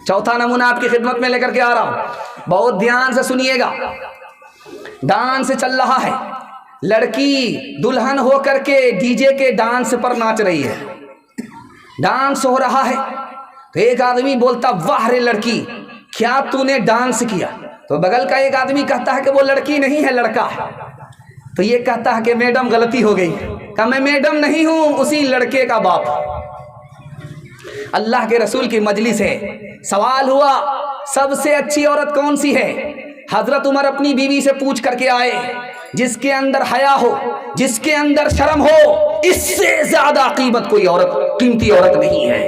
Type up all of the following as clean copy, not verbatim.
चौथा नमूना आपकी खिदमत में लेकर के आ रहा हूं, बहुत ध्यान से सुनिएगा। डांस चल रहा है, लड़की दुल्हन हो करके डीजे के डांस पर नाच रही है, डांस हो रहा है। तो एक आदमी बोलता वाह रे लड़की, क्या तूने डांस किया? तो बगल का एक आदमी कहता है कि वो लड़की नहीं है, लड़का है। तो ये कहता है कि मैडम गलती हो गई। कहा मैं मैडम नहीं हूं, उसी लड़के का बाप। अल्लाह के रसूल की मजलिस है, सवाल हुआ सबसे अच्छी औरत कौन सी है? हजरत उमर अपनी बीवी से पूछ करके आए, जिसके अंदर हया हो, जिसके अंदर शर्म हो, इससे ज्यादा कीमत कोई औरत, कीमती औरत नहीं है।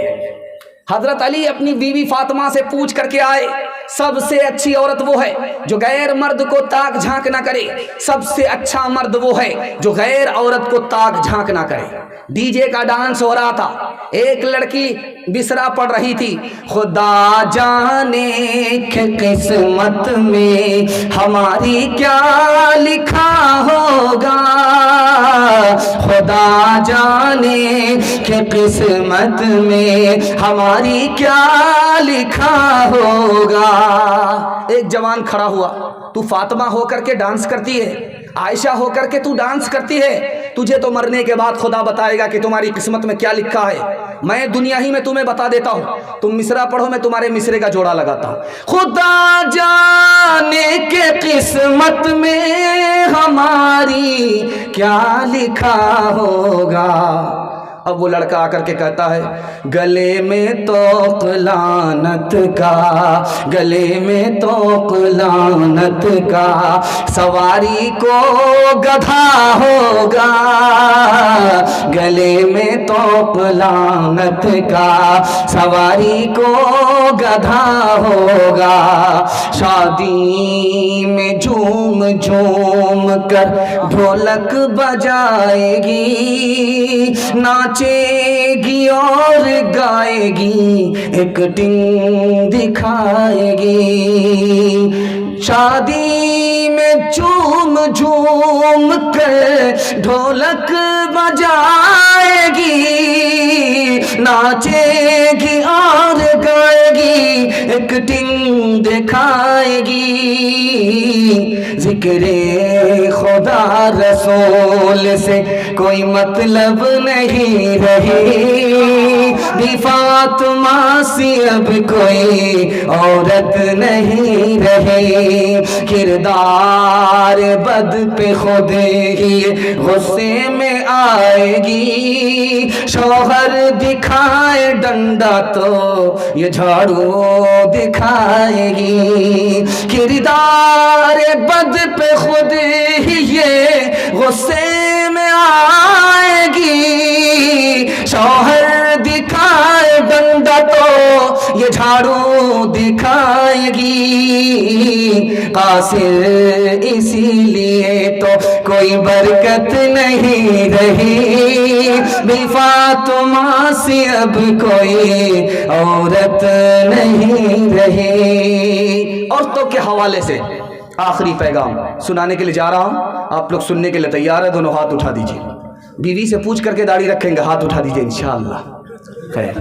हजरत अली अपनी बीवी फातिमा से पूछ करके आए, सबसे अच्छी औरत वो है जो गैर मर्द को ताक झांक ना करे, सबसे अच्छा मर्द वो है जो गैर औरत को ताक झांक ना करे। डीजे का डांस हो रहा था, एक लड़की बिसरा पड़ रही थी, खुदा जाने कि किस्मत में हमारी क्या लिखा होगा, खुदा जाने कि किस्मत में हमारी क्या लिखा होगा। एक जवान खड़ा हुआ, तू फातिमा होकर के डांस करती है, आयशा होकर के तू डांस करती है, तुझे तो मरने के बाद खुदा बताएगा कि तुम्हारी किस्मत में क्या लिखा है। मैं दुनिया ही में तुम्हें बता देता हूं, तुम मिसरा पढ़ो, मैं तुम्हारे मिसरे का जोड़ा लगाता हूं। खुदा जाने के किस्मत में हमारी क्या लिखा होगा। अब वो लड़का आकर के कहता है, गले में तो लानत का, गले में तो लानत का, सवारी को गधा होगा, गले में तो लानत का, सवारी को गधा होगा। शादी में झूम झूम कर ढोलक बजाएगी, नाचेगी और गाएगी, एक टिंग दिखाएगी। शादी में झूम झूम कर ढोलक बजाएगी, नाचेगी और गाएगी, एक टिंग दिखाएगी। जिक्रे खुदा रसूल से कोई मतलब नहीं रही, फातिमा सी अब कोई औरत नहीं रही। किरदार बद पे खुद ही गुस्से में आएगी, शौहर दिखाए डंडा तो ये झाड़ू दिखाएगी। किरदार बद पे खुद ही ये गुस्से में आएगी, शौहर दिखाए डंडा तो ये झाड़ू दिखाएगी। कासिर इसीलिए तो कोई बरकत नहीं रही, फातिमा से अब कोई औरत नहीं रही। औरतों के हवाले से आखिरी पैगाम सुनाने के लिए जा रहा हूं, आप लोग सुनने के लिए तैयार है? दोनों हाथ उठा दीजिए। बीवी से पूछ करके दाढ़ी रखेंगे, हाथ उठा दीजिए इंशाअल्लाह। खैर,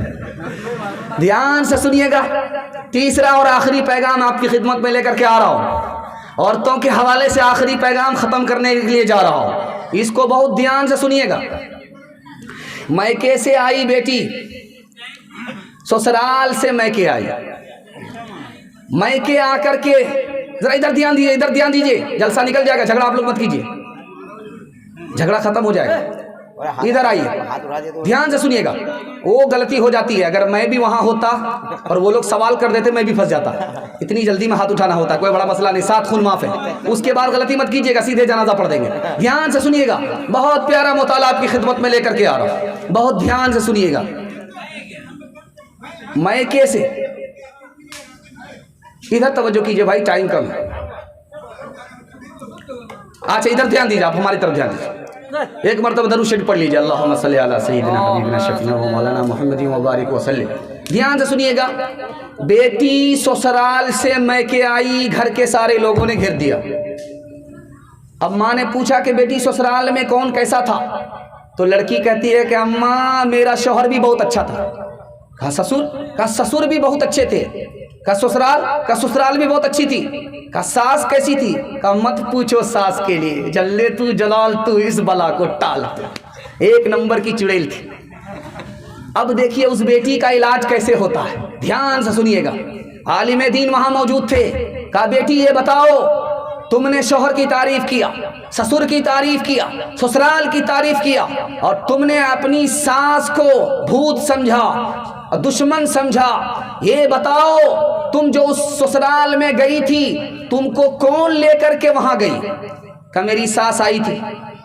ध्यान से सुनिएगा, तीसरा और आखिरी पैगाम आपकी खिदमत में लेकर के आ रहा हूं। औरतों के हवाले से आखिरी पैगाम खत्म करने के लिए जा रहा हूं, इसको बहुत ध्यान से सुनिएगा। मैके से आई बेटी, ससुराल से मैके आई, मैके आकर के, जरा इधर ध्यान दीजिए, इधर ध्यान दीजिए, जलसा निकल जाएगा, झगड़ा आप लोग मत कीजिए, झगड़ा खत्म हो जाएगा। इधर आइए, ध्यान से सुनिएगा। वो गलती हो जाती है, अगर मैं भी वहां होता और वो लोग सवाल कर देते मैं भी फंस जाता। इतनी जल्दी में हाथ उठाना होता, कोई बड़ा मसला नहीं, 7 खून माफ है। उसके बाद गलती मत कीजिएगा, सीधे जनाजा पढ़ देंगे। ध्यान से सुनिएगा, बहुत प्यारा मुताला आपकी खिदमत में लेकर के आ रहा हूं, बहुत ध्यान से सुनिएगा। मैके से, इधर तवज्जो कीजिए भाई, टाइम कम है। अच्छा इधर ध्यान दीजिए, आप हमारी तरफ ध्यान दीजिए। एक मरतबा दरूद शरीफ पढ़ लीजिए, अल्लाहुम्मा सल्ली अला सय्यिदिना हबीबिना शफीना व मौलाना मुहम्मदिन व बारिक व सल्लिम। ध्यान से सुनिएगा, बेटी ससुराल से मैके आई, घर के सारे लोगों ने घेर दिया। अब माँ ने पूछा कि बेटी ससुराल में कौन कैसा था? तो लड़की कहती है कि अम्मा मेरा शौहर भी बहुत अच्छा था। कहा ससुर? कहा ससुर भी बहुत अच्छे थे। का ससुराल भी बहुत अच्छी थी। का सास कैसी थी? का मत पूछो सास के लिए, जल्ले तू जलाल तू इस बला को टाल तू, एक नंबर की चुड़ैल थी। अब देखिए उस बेटी का इलाज कैसे होता है, ध्यान से सुनिएगा। आलिम दीन वहां मौजूद थे। कहा बेटी ये बताओ, तुमने शौहर की तारीफ किया, ससुर की तारीफ किया, ससुराल की तारीफ किया, और तुमने अपनी सास को भूत समझा, दुश्मन समझा। ये बताओ तुम जो उस ससुराल में गई थी, तुमको कौन लेकर के वहां गई? का मेरी सास आई थी,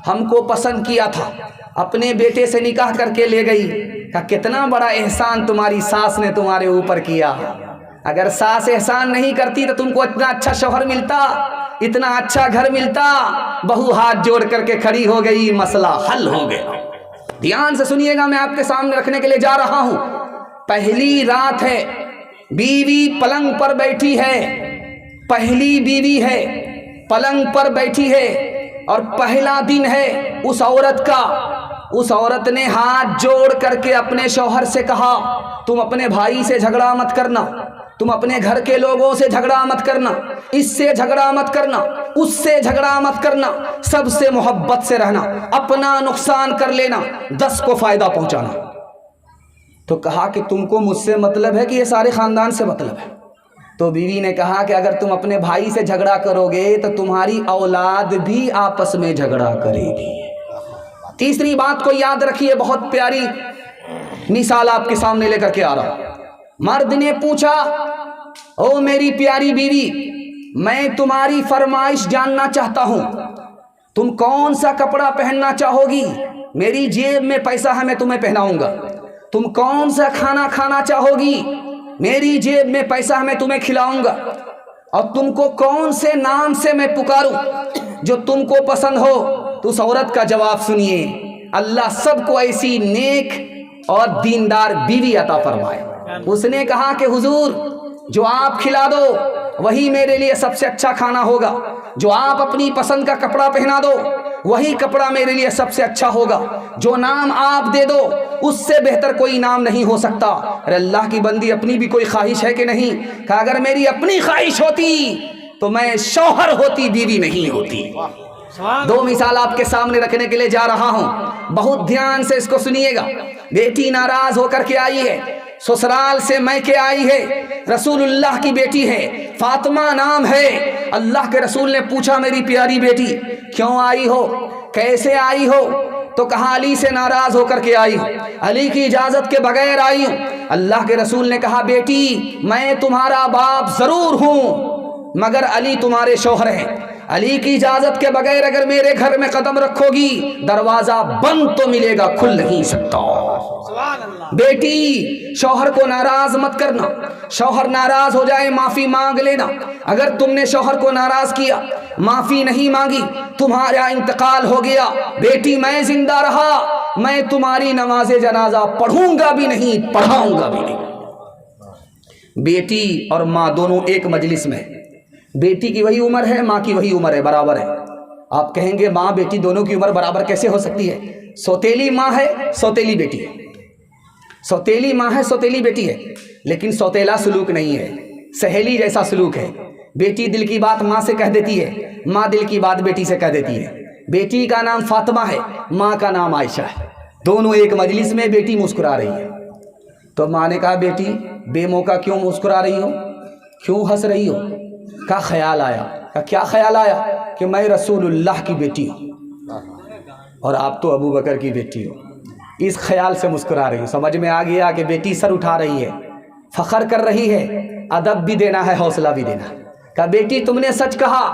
हमको पसंद किया था, अपने बेटे से निकाह करके ले गई। का कितना बड़ा एहसान तुम्हारी सास ने तुम्हारे ऊपर किया। अगर सास एहसान नहीं करती तो तुमको इतना अच्छा शौहर मिलता, इतना अच्छा घर मिलता। बहू हाथ जोड़ करके खड़ी हो गई, मसला हल हो गया। ध्यान से सुनिएगा, मैं आपके सामने रखने के लिए जा रहा हूं। पहली रात है, बीवी पलंग पर बैठी है, पहली बीवी है, पलंग पर बैठी है, और पहला दिन है उस औरत का। उस औरत ने हाथ जोड़ करके अपने शौहर से कहा, तुम अपने भाई से झगड़ा मत करना, तुम अपने घर के लोगों से झगड़ा मत करना, इससे झगड़ा मत करना, उससे झगड़ा मत करना, सबसे मोहब्बत से रहना, अपना नुकसान कर लेना, 10 को फायदा पहुंचाना। तो कहा कि तुमको मुझसे मतलब है कि ये सारे खानदान से मतलब है? तो बीवी ने कहा कि अगर तुम अपने भाई से झगड़ा करोगे तो तुम्हारी औलाद भी आपस में झगड़ा करेगी। तीसरी बात को याद रखिए, बहुत प्यारी मिसाल आपके सामने लेकर के आ रहा हूं। मर्द ने पूछा, ओ मेरी प्यारी बीवी, मैं तुम्हारी फरमाइश जानना चाहता हूं, तुम कौन सा कपड़ा पहनना चाहोगी? मेरी जेब में पैसा है, मैं तुम्हें पहनाऊंगा। तुम कौन सा खाना खाना चाहोगी? मेरी जेब में पैसा है, मैं तुम्हें खिलाऊंगा। और तुमको कौन से नाम से मैं पुकारूं जो तुमको पसंद हो? तो उस औरत का जवाब सुनिए, अल्लाह सबको ऐसी नेक और दीनदार बीवी अता फरमाए। उसने कहा कि हुजूर, जो आप खिला दो वही मेरे लिए सबसे अच्छा खाना होगा, जो आप अपनी पसंद का कपड़ा पहना दो वही कपड़ा मेरे लिए सबसे अच्छा होगा, जो नाम आप दे दो उससे बेहतर कोई नाम नहीं हो सकता। अरे अल्लाह की बंदी, अपनी भी कोई ख्वाहिश है कि नहीं? कि अगर मेरी अपनी ख्वाहिश होती तो मैं शौहर होती, बीवी नहीं होती। 2 मिसाल आपके सामने रखने के लिए जा रहा हूं, बहुत ध्यान से इसको सुनिएगा। बेटी नाराज होकर के आई है, ससुराल से मैके आई है, रसूलुल्लाह की बेटी है, फातिमा नाम है। अल्लाह के रसूल ने पूछा, मेरी प्यारी बेटी क्यों आई हो, कैसे आई हो? तो कहा अली से नाराज होकर के आई हूं, अली की इजाजत के बगैर आई हूं। अल्लाह के रसूल ने कहा, बेटी मैं तुम्हारा बाप जरूर हूं मगर अली तुम्हारे शौहर हैं, अली की इजाजत के बगैर अगर मेरे घर में कदम रखोगी दरवाजा बंद तो मिलेगा, खुल नहीं सकता। बेटी शौहर को नाराज मत करना, शौहर नाराज हो जाए माफी मांग लेना। अगर तुमने शौहर को नाराज किया, माफी नहीं मांगी, तुम्हारा इंतकाल हो गया, बेटी मैं जिंदा रहा, मैं तुम्हारी नमाज़े जनाजा पढ़ूंगा भी नहीं, पढ़ाऊंगा भी नहीं। बेटी और माँ दोनों एक मजलिस में, बेटी की वही उम्र है, माँ की वही उम्र है, बराबर है। आप कहेंगे माँ बेटी दोनों की उम्र बराबर कैसे हो सकती है? सौतेली माँ है, सौतेली बेटी है, सौतेली माँ है, सौतेली बेटी है, लेकिन सौतेला सलूक नहीं है, सहेली जैसा सलूक है। बेटी दिल की बात माँ से कह देती है, माँ दिल की बात बेटी से कह देती है। बेटी का नाम फातिमा है, माँ का नाम आयशा है, दोनों एक मजलिस में, बेटी मुस्कुरा रही है। तो माँ ने कहा, बेटी बेमौका क्यों मुस्कुरा रही हो, क्यों हंस रही हो? का ख्याल आया। का क्या ख्याल आया? कि मैं रसूलुल्लाह की बेटी हूँ और आप तो अबू बकर की बेटी हो, इस ख्याल से मुस्कुरा रही हूँ। समझ में आ गया कि बेटी सर उठा रही है, फख्र कर रही है, अदब भी देना है, हौसला भी देना। का बेटी तुमने सच कहा,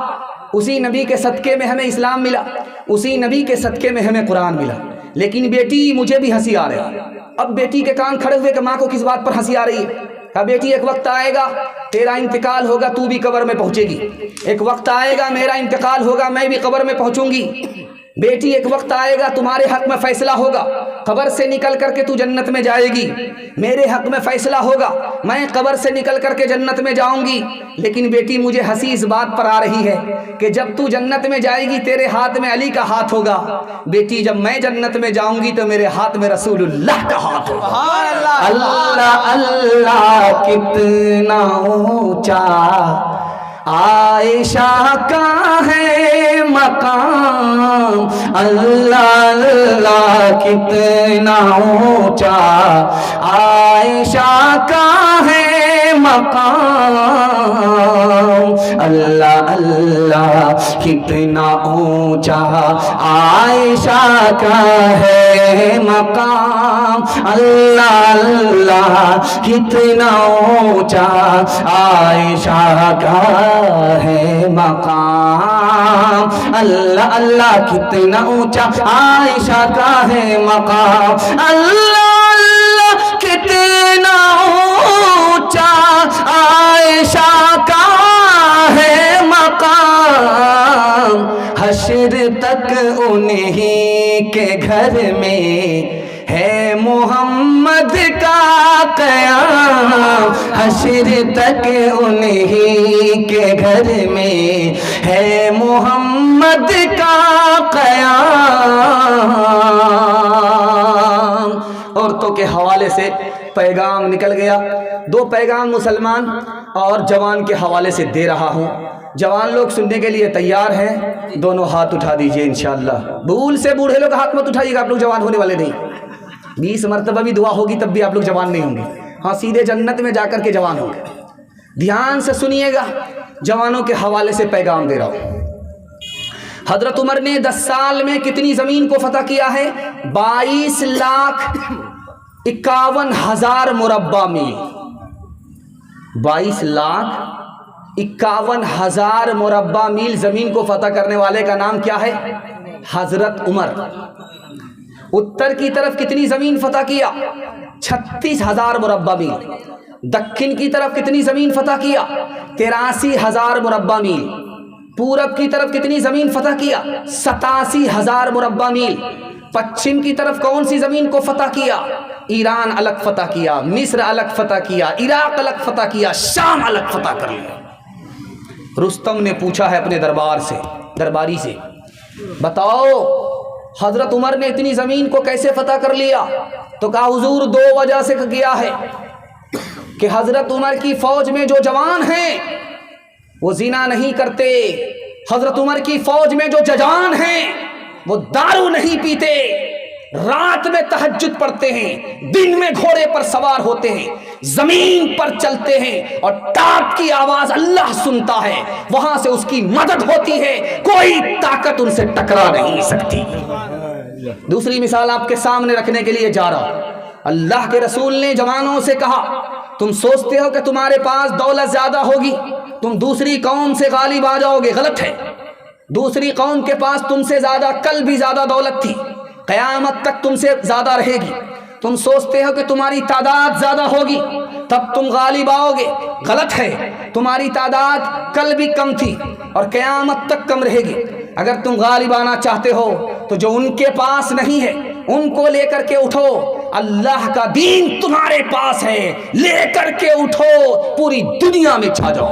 उसी नबी के सदक़े में हमें इस्लाम मिला, उसी नबी के सदक़े में हमें कुरान मिला, लेकिन बेटी मुझे भी हंसी आ रही है। अब बेटी के कान खड़े हुए कि माँ को किस बात पर हंसी आ रही है? कहा, बेटी एक वक्त आएगा तेरा इंतकाल होगा, तू भी कब्र में पहुंचेगी, एक वक्त आएगा मेरा इंतकाल होगा, मैं भी कब्र में पहुंचूंगी। बेटी एक वक्त आएगा तुम्हारे हक में फैसला होगा, कब्र से निकल करके तू जन्नत में जाएगी, मेरे हक में फैसला होगा, मैं कब्र से निकल करके जन्नत में जाऊंगी। लेकिन बेटी मुझे हंसी इस बात पर आ रही है कि जब तू जन्नत में जाएगी तेरे हाथ में अली का हाथ होगा, बेटी जब मैं जन्नत में जाऊंगी तो मेरे हाथ में रसूलुल्लाह का हाथ होगा। अल्लाह अल्लाह कितना اونچا عائشہ کا ہے مقام اللہ اللہ کتنا اونچا عائشہ کا ہے مقام اللہ اللہ کتنا اونچا عائشہ کا ہے مقام اللہ اللہ کتنا اونچا عائشہ کا ہے مقام اللہ اللہ کتنا اونچا عائشہ کا ہے مقام اللہ اللہ کتنا اونچا عائشہ کا ہے مقام حشر تک انہی کے گھر میں ہے محمد کا قیام حشر تک انہی کے گھر میں ہے محمد کا قیام۔ عورتوں کے حوالے سے پیغام نکل گیا، دو پیغام مسلمان اور جوان کے حوالے سے دے رہا ہوں۔ جوان لوگ سننے کے لیے تیار ہیں؟ دونوں ہاتھ اٹھا دیجئے انشاءاللہ۔ بھول سے بوڑھے لوگ ہاتھ مت اٹھائیے گا، آپ لوگ جوان ہونے والے نہیں۔ 20 مرتبہ بھی دعا ہوگی تب بھی آپ لوگ جوان نہیں ہوں گے، ہاں سیدھے جنت میں جا کر کے جوان ہوں گے۔ دھیان سے سنیے گا، جوانوں کے حوالے سے پیغام دے رہا ہوں۔ حضرت عمر نے 10 سال میں کتنی زمین کو فتح کیا ہے؟ 22,51,000 مربع میل۔ 22,51,000 مربع میل زمین کو فتح کرنے والے کا نام کیا ہے؟ حضرت عمر۔ اتر کی طرف کتنی زمین فتح کیا؟ 36,000 مربع میل۔ دکن کی طرف کتنی زمین فتح کیا؟ 83,000 مربع میل۔ پورب کی طرف کتنی زمین فتح کیا؟ 87,000 مربع میل۔ پچھم کی طرف کون سی زمین کو فتح کیا؟ ایران الگ فتح کیا، مصر الگ فتح کیا، عراق الگ فتح کیا، شام الگ فتح کر لیا۔ رستم نے پوچھا ہے اپنے درباری سے، بتاؤ حضرت عمر نے اتنی زمین کو کیسے فتح کر لیا؟ تو کہا حضور 2 وجہ سے کیا ہے کہ حضرت عمر کی فوج میں جو جوان ہیں وہ زنا نہیں کرتے، حضرت عمر کی فوج میں جو جوان ہیں وہ دارو نہیں پیتے، رات میں تہجد پڑھتے ہیں، دن میں گھوڑے پر سوار ہوتے ہیں، زمین پر چلتے ہیں اور ٹاپ کی آواز اللہ سنتا ہے، وہاں سے اس کی مدد ہوتی ہے، کوئی طاقت ان سے ٹکرا نہیں سکتی۔ دوسری مثال آپ کے سامنے رکھنے کے لیے جا رہا ہوں۔ اللہ کے رسول نے جوانوں سے کہا، تم سوچتے ہو کہ تمہارے پاس دولت زیادہ ہوگی، تم دوسری قوم سے غالب آ جاؤ گے، غلط ہے۔ دوسری قوم کے پاس تم سے زیادہ کل بھی زیادہ دولت تھی، قیامت تک تم سے زیادہ رہے گی۔ تم سوچتے ہو کہ تمہاری تعداد زیادہ ہوگی تب تم غالب آؤ گے، غلط ہے۔ تمہاری تعداد کل بھی کم تھی اور قیامت تک کم رہے گی۔ اگر تم غالب آنا چاہتے ہو تو جو ان کے پاس نہیں ہے ان کو لے کر کے اٹھو، اللہ کا دین تمہارے پاس ہے، لے کر کے اٹھو، پوری دنیا میں چھا جاؤ۔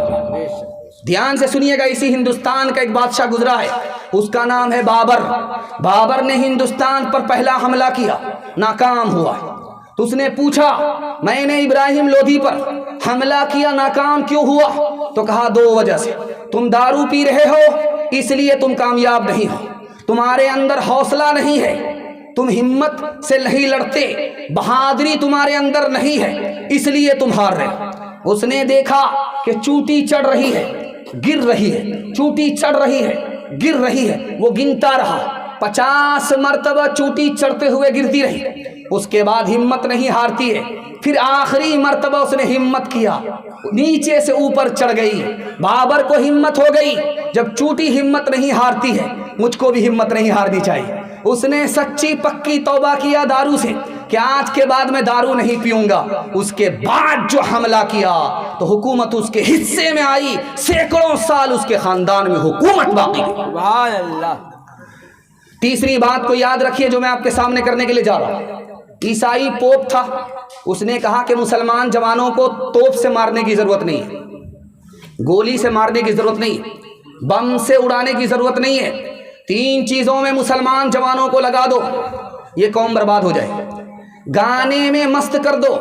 دھیان سے سنیے گا، اسی ہندوستان کا ایک بادشاہ گزرا ہے، اس کا نام ہے بابر۔ بابر نے ہندوستان پر پہلا حملہ کیا، ناکام ہوا۔ تو اس نے پوچھا، میں نے ابراہیم لودھی پر حملہ کیا، ناکام کیوں ہوا؟ تو کہا 2 وجہ سے، تم دارو پی رہے ہو اس لیے تم کامیاب نہیں ہو، تمہارے اندر حوصلہ نہیں ہے، تم ہمت سے نہیں لڑتے، بہادری تمہارے اندر نہیں ہے، اس لیے تم ہار رہے۔ اس نے دیکھا کہ چوٹی چڑھ رہی ہے، گر رہی ہے، چوٹی چڑھ رہی ہے، گر رہی ہے، وہ گنتا رہا، 50 مرتبہ چوٹی چڑھتے ہوئے گرتی رہی، اس کے بعد ہمت نہیں ہارتی ہے، پھر آخری مرتبہ اس نے ہمت کیا، نیچے سے اوپر چڑھ گئی۔ بابر کو ہمت ہو گئی، جب چوٹی ہمت نہیں ہارتی ہے مجھ کو بھی ہمت نہیں ہارنی چاہیے۔ اس نے سچی پکی توبہ کیا دارو سے کہ آج کے بعد میں دارو نہیں پیوں گا۔ اس کے بعد جو حملہ کیا تو حکومت اس کے حصے میں آئی، سینکڑوں سال اس کے خاندان میں حکومت باقی۔ سبحان اللہ۔ تیسری بات کو یاد رکھیے جو میں آپ کے سامنے کرنے کے لیے جا رہا ہوں۔ عیسائی پوپ تھا، اس نے کہا کہ مسلمان جوانوں کو توپ سے مارنے کی ضرورت نہیں ہے، گولی سے مارنے کی ضرورت نہیں ہے، بم سے اڑانے کی ضرورت نہیں ہے، 3 چیزوں میں مسلمان جوانوں کو لگا دو، یہ قوم برباد ہو جائے۔ گانے میں مست کر دو،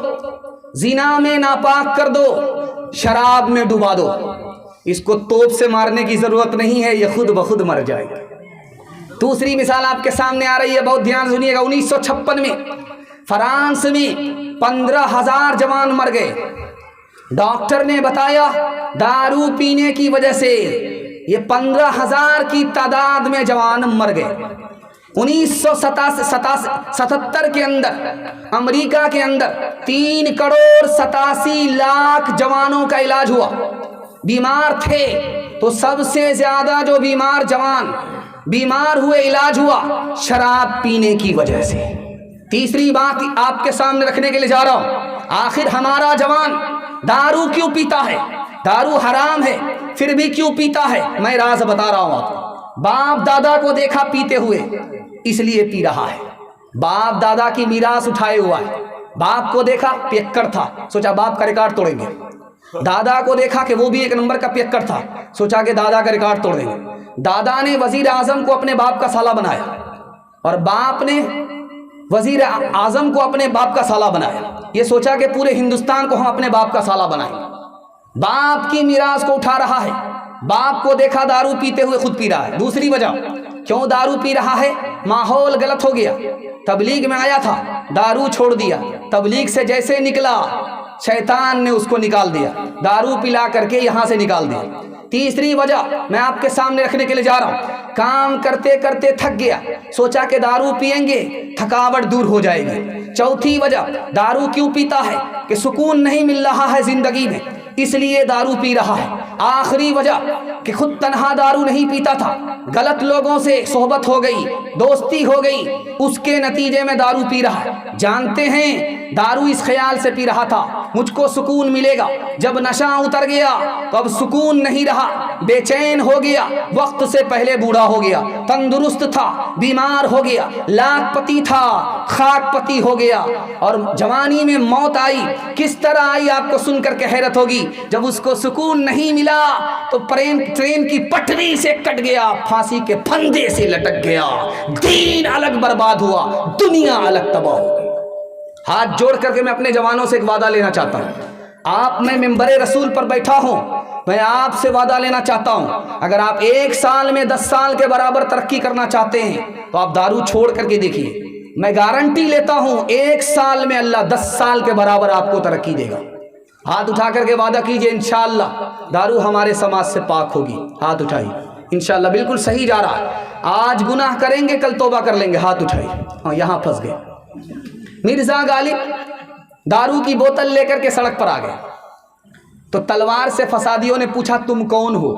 زنا میں ناپاک کر دو، शराब में डुबा दो, इसको तोप से मारने की ज़रूरत नहीं है, ये खुद ब खुद मर जाएगा। दूसरी मिसाल आपके सामने आ रही है, बहुत ध्यान सुनिएगा। 1956 में फ्रांस में 15,000 जवान मर गए। डॉक्टर ने बताया दारू पीने की वजह से ये 15,000 की तादाद में जवान मर गए। 1977 के अंदर अमेरिका के अंदर 3,87,00,000 जवानों का इलाज हुआ। बीमार थे तो सबसे ज्यादा जो जवान बीमार हुए, इलाज हुआ शराब पीने की वजह से। तीसरी बात आपके सामने रखने के लिए जा रहा हूं, आखिर हमारा जवान दारू क्यों पीता है? दारू हराम है फिर भी क्यों पीता है? मैं राज बता रहा हूं आपको। बाप दादा को देखा पीते हुए इसलिए पी रहा है। बाप दादा की मीरास उठाए हुआ है। बाप को देखा पियक्कड़ था, सोचा बाप का रिकॉर्ड तोड़ेंगे। दादा को देखा कि वो भी एक नंबर का पियक्कड़ था, सोचा कि दादा का रिकॉर्ड तोड़ देंगे। दादा ने वजीर आजम को अपने बाप का साला बनाया और बाप ने वजीर आजम को अपने बाप का साला बनाया। ये सोचा कि पूरे हिंदुस्तान को हम अपने बाप का साला बनाएं। बाप की मीरास को उठा रहा है। बाप को देखा दारू पीते हुए खुद पी रहा है। दूसरी वजह क्यों दारू पी रहा है? माहौल गलत हो गया। तबलीग में आया था, दारू छोड़ दिया। तबलीग से जैसे निकला शैतान ने उसको निकाल दिया, दारू पिला करके यहां से निकाल दिया। तीसरी वजह मैं आपके सामने रखने के लिए जा रहा हूं, काम करते करते थक गया, सोचा कि दारू पिएंगे थकावट दूर हो जाएगी। चौथी वजह दारू क्यों पीता है कि सुकून नहीं मिल रहा है जिंदगी में, इसलिए दारू पी रहा है। आखिरी वजह कि खुद तन्हा दारू नहीं पीता था, गलत लोगों से सोहबत हो गई, दोस्ती हो गई, उसके नतीजे में दारू पी रहा है। जानते हैं दारू इस ख्याल से पी रहा था मुझको सुकून मिलेगा, जब नशा उतर गया तो अब सुकून नहीं रहा, बेचैन हो गया, वक्त से पहले बूढ़ा हो गया। तंदुरुस्त था बीमार हो गया, लाखपति था खाकपति हो गया, और जवानी में मौत आई। किस तरह आई आपको सुनकर के हैरत होगी। जब उसको सुकून नहीं मिला तो ट्रेन की पटरी से कट गया, फांसी के फंदे से लटक गया, दीन अलग बर्बाद हुआ, दुनिया अलग तबाह हो गई। हाथ जोड़ करके मैं अपने जवानों से एक वादा लेना चाहता हूं। आप मैं मिंबरे रसूल पर बैठा हूं, मैं आपसे वादा लेना चाहता हूं, अगर आप 1 साल में 10 साल के बराबर तरक्की करना चाहते हैं तो आप दारू छोड़ करके देखिए। मैं गारंटी लेता हूं 1 साल में अल्लाह 10 साल के बराबर आपको तरक्की देगा। हाथ उठा करके वादा कीजिए इंशाअल्लाह दारू हमारे समाज से पाक होगी। हाथ उठाइए, इंशाअल्लाह बिल्कुल सही जा रहा है। आज गुनाह करेंगे कल तौबा कर लेंगे। हाथ उठाइए। हाँ, यहाँ फंस गए। मिर्जा गालिब दारू की बोतल लेकर के सड़क पर आ गए तो तलवार से फसादियों ने पूछा तुम कौन हो,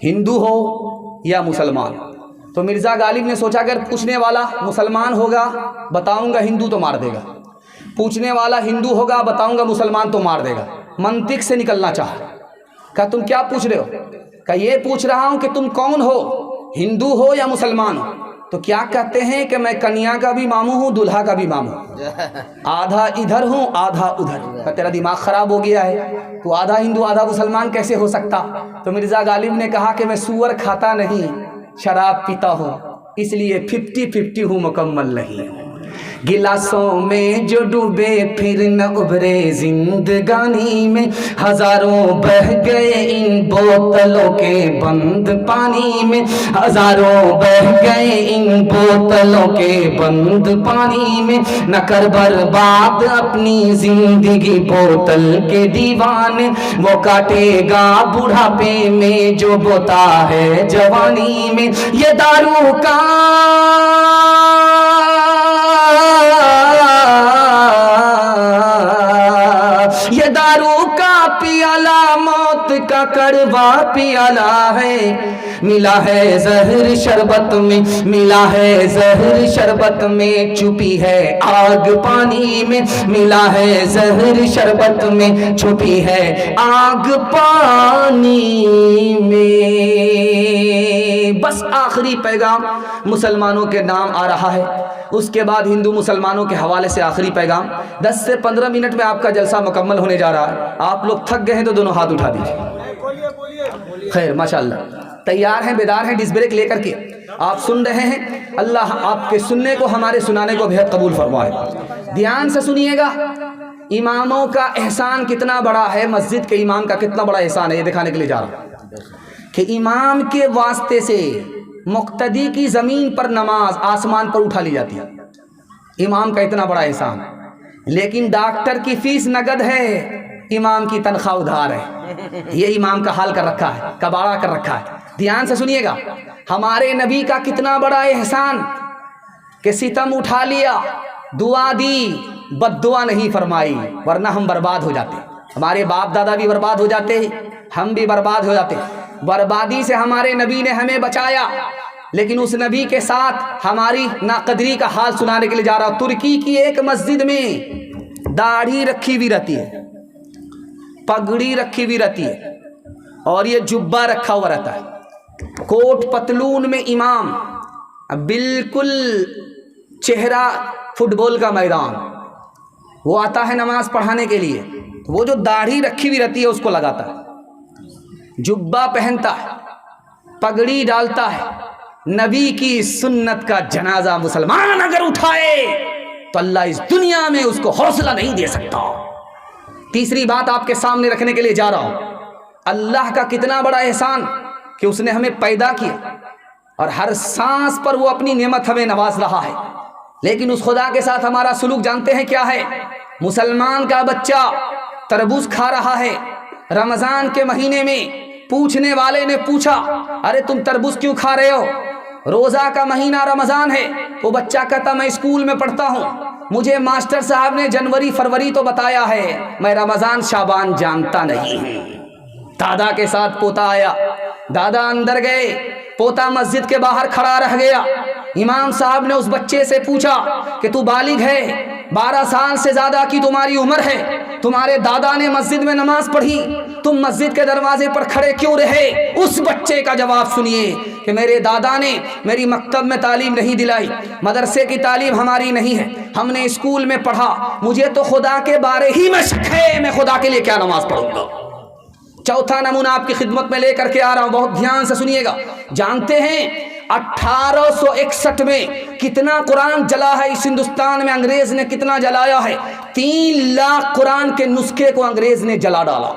हिंदू हो या मुसलमान? तो मिर्जा गालिब ने सोचा अगर पूछने वाला मुसलमान होगा बताऊंगा हिंदू तो मार देगा, पूछने वाला हिंदू होगा बताऊंगा मुसलमान तो मार देगा। मंतिक से निकलना चाहा। कहा तुम क्या पूछ रहे हो? कहा ये पूछ रहा हूं कि तुम कौन हो, हिंदू हो या मुसलमान हो? तो क्या कहते हैं कि मैं कन्या का भी मामू हूं दूल्हा का भी मामू, आधा इधर हूं आधा उधर। तेरा दिमाग खराब हो गया है, तो आधा हिंदू आधा मुसलमान कैसे हो सकता? तो मिर्जा गालिब ने कहा कि मैं सूअर खाता नहीं शराब पीता हूं, इसलिए 50-50 हूं, मुकम्मल नहीं। गिलासों में जो डूबे फिर न उभरे जिंदगानी में, हजारों बह गए इन बोतलों के बंद पानी में, हजारों बह गए इन बोतलों के बंद पानी में। न कर बर्बाद अपनी जिंदगी बोतल के दीवाने, वो काटेगा बुढ़ापे में जो बोता है जवानी में। ये दारू का ये दारू का पियाला मौत का कड़वा पियाला है, मिला है जहर शरबत में, मिला है जहर शरबत में, छुपी है आग पानी में, मिला है जहर शरबत में, छुपी है आग पानी में। बस आखिरी पैगाम मुसलमानों के नाम आ रहा है, उसके बाद हिंदू मुसलमानों के हवाले से आखिरी पैगाम। 10 से 15 मिनट में आपका जलसा मुकम्मल होने जा रहा है। आप लोग थक गए हैं तो दोनों हाथ उठा दीजिए। खैर माशाअल्लाह, तैयार हैं, बेदार हैं, डिस्क ब्रेक लेकर के आप सुन रहे हैं। अल्लाह आपके सुनने को हमारे सुनाने को बेहद कबूल फरमाए। ध्यान से सुनिएगा, اماموں کا احسان کتنا بڑا ہے، مسجد کے امام کا کتنا بڑا احسان ہے، یہ دکھانے کے لیے جا رہا ہوں کہ امام کے واسطے سے مقتدی کی زمین پر نماز آسمان پر اٹھا لی جاتی ہے، امام کا اتنا بڑا احسان ہے۔ لیکن ڈاکٹر کی فیس نقد ہے، امام کی تنخواہ ادھار ہے، یہ امام کا حال کر رکھا ہے، کباڑہ کر رکھا ہے۔ دھیان سے سنیے گا، ہمارے نبی کا کتنا بڑا احسان کہ ستم اٹھا لیا، دعا دی، بد دعا نہیں فرمائی، ورنہ ہم برباد ہو جاتے، ہمارے باپ دادا بھی برباد ہو جاتے، ہم بھی برباد ہو جاتے۔ بربادی سے ہمارے نبی نے ہمیں بچایا، لیکن اس نبی کے ساتھ ہماری ناقدری کا حال سنانے کے لیے جا رہا ہوں۔ ترکی کی ایک مسجد میں داڑھی رکھی بھی رہتی ہے، پگڑی رکھی بھی رہتی ہے، اور یہ جبہ رکھا ہوا رہتا ہے، کوٹ پتلون میں امام، بالکل چہرہ فٹ بال کا میدان، وہ آتا ہے نماز پڑھانے کے لیے، وہ جو داڑھی رکھی ہوئی رہتی ہے اس کو لگاتا ہے، جبہ پہنتا ہے، پگڑی ڈالتا ہے۔ نبی کی سنت کا جنازہ مسلمان اگر اٹھائے تو اللہ اس دنیا میں اس کو حوصلہ نہیں دے سکتا۔ تیسری بات آپ کے سامنے رکھنے کے لیے جا رہا ہوں، اللہ کا کتنا بڑا احسان کہ اس نے ہمیں پیدا کیا اور ہر سانس پر وہ اپنی نعمت ہمیں نواز رہا ہے، لیکن اس خدا کے ساتھ ہمارا سلوک جانتے ہیں کیا ہے؟ مسلمان کا بچہ تربوز کھا رہا ہے، رمضان کے مہینے میں پوچھنے والے نے پوچھا ارے تم تربوز کیوں کھا رہے ہو؟ روزہ کا مہینہ رمضان ہے، وہ بچہ کہتا میں اسکول میں پڑھتا ہوں، مجھے ماسٹر صاحب نے جنوری فروری تو بتایا ہے، میں رمضان شعبان جانتا نہیں ہوں۔ دادا کے ساتھ پوتا آیا، دادا اندر گئے، پوتا مسجد کے باہر کھڑا رہ گیا۔ امام صاحب نے اس بچے سے پوچھا کہ تو بالغ ہے، 12 سال سے زیادہ کی تمہاری عمر ہے، تمہارے دادا نے مسجد میں نماز پڑھی، تم مسجد کے دروازے پر کھڑے کیوں رہے؟ اس بچے کا جواب سنیے کہ میرے دادا نے میری مکتب میں تعلیم نہیں دلائی، مدرسے کی تعلیم ہماری نہیں ہے، ہم نے اسکول میں پڑھا، مجھے تو خدا کے بارے ہی میں شک ہے، میں خدا کے لیے کیا نماز پڑھوں گا۔ چوتھا نمونہ آپ کی خدمت میں لے کر کے آ رہا ہوں، بہت دھیان سے سنیے گا۔ جانتے ہیں 1861 میں کتنا قرآن جلا ہے اس ہندوستان میں؟ انگریز نے کتنا جلایا ہے؟ 3 لاکھ قرآن کے نسخے کو انگریز نے جلا ڈالا۔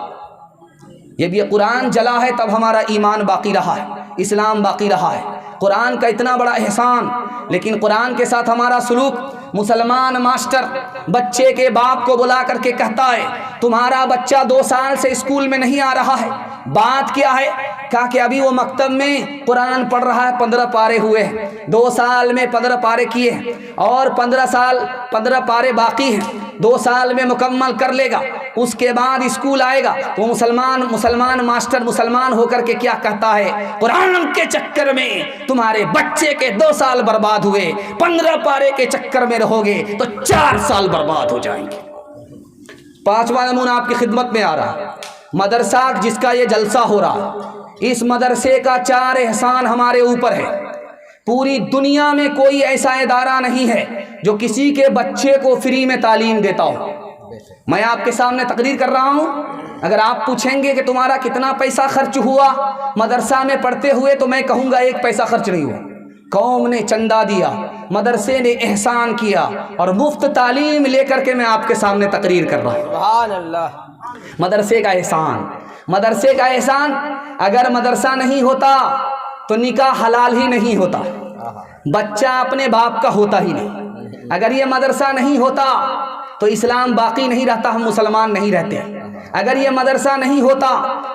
یہ بھی قرآن جلا ہے تب ہمارا ایمان باقی رہا ہے، اسلام باقی رہا ہے۔ قرآن کا اتنا بڑا احسان، لیکن قرآن کے ساتھ ہمارا سلوک۔ مسلمان ماسٹر بچے کے باپ کو بلا کر کے کہتا ہے تمہارا بچہ 2 سال سے اسکول میں نہیں آ رہا ہے، بات کیا ہے؟ کہا کہ ابھی وہ مکتب میں قرآن پڑھ رہا ہے، 15 پارے ہوئے ہیں، 2 سال میں 15 پارے کیے ہیں، اور 15 پارے باقی ہیں، 2 سال میں مکمل کر لے گا، اس کے بعد اسکول آئے گا۔ وہ مسلمان ماسٹر مسلمان ہو کر کے کیا کہتا ہے؟ قرآن کے چکر میں تمہارے بچے کے 2 سال برباد ہوئے، 15 پارے کے چکر میں رہو گے تو 4 سال برباد ہو جائیں گے۔ 5واں نمونہ آپ کی خدمت میں آ رہا ہے، مدرسہ جس کا یہ جلسہ ہو رہا ہے، اس مدرسے کا 4 احسان ہمارے اوپر ہے۔ پوری دنیا میں کوئی ایسا ادارہ نہیں ہے جو کسی کے بچے کو فری میں تعلیم دیتا ہو۔ میں آپ کے سامنے تقریر کر رہا ہوں، اگر آپ پوچھیں گے کہ تمہارا کتنا پیسہ خرچ ہوا مدرسہ میں پڑھتے ہوئے، تو میں کہوں گا 1 پیسہ خرچ نہیں ہوا۔ قوم نے چندہ دیا، مدرسے نے احسان کیا، اور مفت تعلیم لے کر کے میں آپ کے سامنے تقریر کر رہا ہوں۔ سبحان اللہ۔ مدرسے کا احسان، مدرسے کا احسان، اگر مدرسہ نہیں ہوتا تو نکاح حلال ہی نہیں ہوتا، بچہ اپنے باپ کا ہوتا ہی نہیں۔ اگر یہ مدرسہ نہیں ہوتا تو اسلام باقی نہیں رہتا، ہم مسلمان نہیں رہتے۔ اگر یہ مدرسہ نہیں ہوتا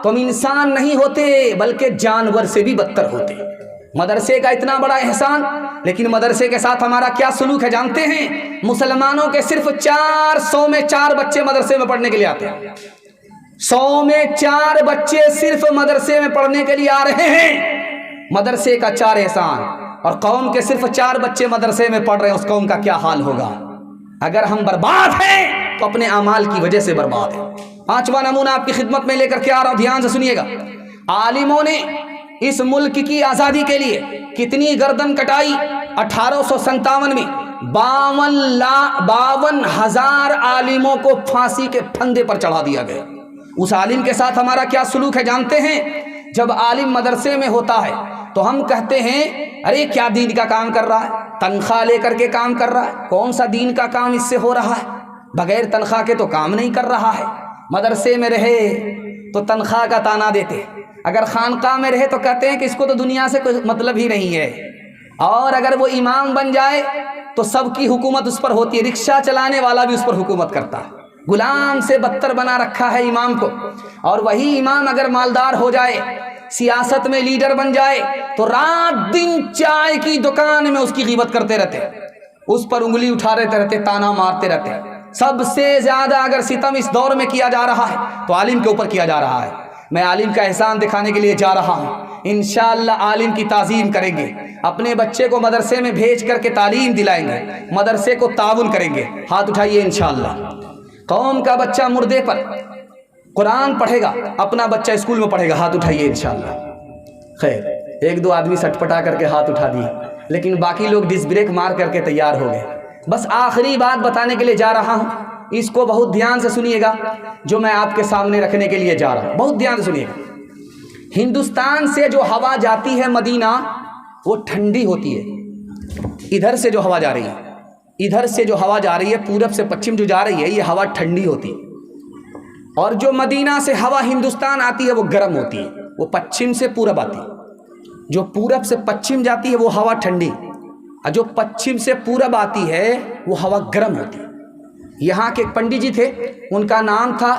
تو ہم انسان نہیں ہوتے بلکہ جانور سے بھی بدتر ہوتے۔ مدرسے کا اتنا بڑا احسان، لیکن مدرسے کے ساتھ ہمارا کیا سلوک ہے جانتے ہیں؟ مسلمانوں کے صرف 400 میں 4 بچے مدرسے میں پڑھنے کے لیے آتے ہیں، 100 میں 4 بچے صرف مدرسے میں پڑھنے کے لیے آ رہے ہیں۔ مدرسے کا 4 احسان، اور قوم کے صرف 4 بچے مدرسے میں پڑھ رہے ہیں، اس قوم کا کیا حال ہوگا؟ اگر ہم برباد ہیں تو اپنے اعمال کی وجہ سے برباد ہیں۔ 5واں نمونہ آپ کی خدمت میں لے کر کے آ رہا ہوں، دھیان سے سنیے گا۔ عالموں نے اس ملک کی آزادی کے لیے کتنی گردن کٹائی؟ 1857 میں 52,000 عالموں کو پھانسی کے پھندے پر چڑھا دیا گیا۔ اس عالم کے ساتھ ہمارا کیا سلوک ہے جانتے ہیں؟ جب عالم مدرسے میں ہوتا ہے تو ہم کہتے ہیں ارے کیا دین کا کام کر رہا ہے، تنخواہ لے کر کے کام کر رہا ہے، کون سا دین کا کام اس سے ہو رہا ہے؟ بغیر تنخواہ کے تو کام نہیں کر رہا ہے. مدرسے میں رہے تو تنخواہ کا تانا دیتے, اگر خانقاہ میں رہے تو کہتے ہیں کہ اس کو تو دنیا سے کوئی مطلب ہی نہیں ہے, اور اگر وہ امام بن جائے تو سب کی حکومت اس پر ہوتی ہے, رکشہ چلانے والا بھی اس پر حکومت کرتا ہے. غلام سے بدتر بنا رکھا ہے امام کو. اور وہی امام اگر مالدار ہو جائے, سیاست میں لیڈر بن جائے, تو رات دن چائے کی دکان میں اس کی غیبت کرتے رہتے, اس پر انگلی اٹھاتے رہتے, تانا مارتے رہتے. سب سے زیادہ اگر ستم اس دور میں کیا جا رہا ہے تو عالم کے اوپر کیا جا رہا ہے. میں عالم کا احسان دکھانے کے لیے جا رہا ہوں, انشاءاللہ عالم کی تعظیم کریں گے, اپنے بچے کو مدرسے میں بھیج کر کے تعلیم دلائیں گے, مدرسے کو تعاون کریں گے. ہاتھ اٹھائیے انشاءاللہ. قوم کا بچہ مردے پر قرآن پڑھے گا, اپنا بچہ اسکول میں پڑھے گا. ہاتھ اٹھائیے انشاءاللہ. خیر, ایک دو آدمی سٹ پٹا کر کے ہاتھ اٹھا دیے, لیکن باقی لوگ ڈس بریک مار کر کے تیار ہو گئے. بس آخری بات بتانے کے لیے جا رہا ہوں, اس کو بہت دھیان سے سنیے گا جو میں آپ کے سامنے رکھنے کے لیے جا رہا ہوں. بہت دھیان سے سنیے گا. ہندوستان سے جو ہوا جاتی ہے مدینہ, وہ ٹھنڈی ہوتی ہے. ادھر سے جو ہوا جا رہی ہے, ادھر سے جو ہوا جا رہی ہے پورب سے پچھم جو جا رہی ہے, یہ ہوا ٹھنڈی ہوتی ہے. اور جو مدینہ سے ہوا ہندوستان آتی ہے وہ گرم ہوتی ہے. وہ پچھم سے پورب آتی ہے. جو پورب سے پچھم جاتی ہے وہ ہوا ٹھنڈی, اور جو پچھم سے پورب آتی ہے وہ ہوا گرم ہوتی ہے. یہاں کے ایک پنڈت جی تھے, ان کا نام تھا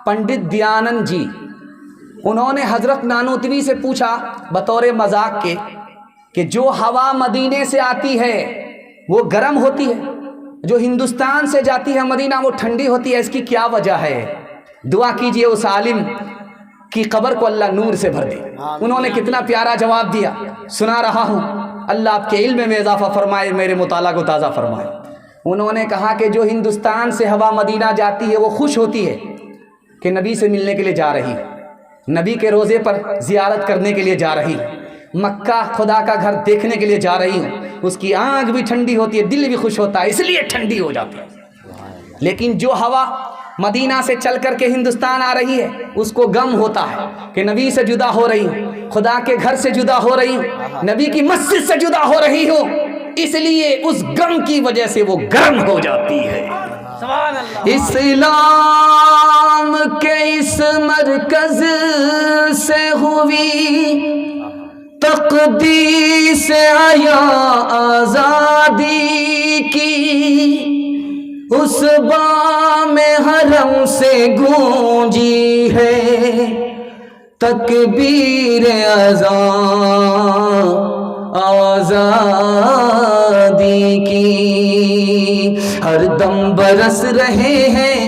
پنڈت دیانند جی. انہوں نے حضرت نانوتوی سے پوچھا بطور مذاق کے کہ جو ہوا مدینے سے آتی ہے وہ گرم ہوتی ہے, جو ہندوستان سے جاتی ہے مدینہ وہ ٹھنڈی ہوتی ہے, اس کی کیا وجہ ہے؟ دعا کیجئے اس عالم کی قبر کو اللہ نور سے بھر دے. انہوں نے کتنا پیارا جواب دیا, سنا رہا ہوں. اللہ آپ کے علم میں اضافہ فرمائے, میرے مطالعہ کو تازہ فرمائے. انہوں نے کہا کہ جو ہندوستان سے ہوا مدینہ جاتی ہے وہ خوش ہوتی ہے کہ نبی سے ملنے کے لیے جا رہی ہے, نبی کے روزے پر زیارت کرنے کے لیے جا رہی ہے, مکہ خدا کا گھر دیکھنے کے لیے جا رہی ہوں. اس کی آنکھ بھی ٹھنڈی ہوتی ہے, دل بھی خوش ہوتا ہے, اس لیے ٹھنڈی ہو جاتی ہے. لیکن جو ہوا مدینہ سے چل کر کے ہندوستان آ رہی ہے اس کو غم ہوتا ہے کہ نبی سے جدا ہو رہی ہوں, خدا کے گھر سے جدا ہو رہی ہوں, نبی کی مسجد سے جدا ہو رہی ہوں, اس لیے اس غم کی وجہ سے وہ گرم ہو جاتی ہے. اسلام کے اس مرکز سے ہوئی تقدیس آیا آزادی کی, اس بام حرم سے گونجی ہے تکبیر اذان آزادی کی. ہر دم برس رہے ہیں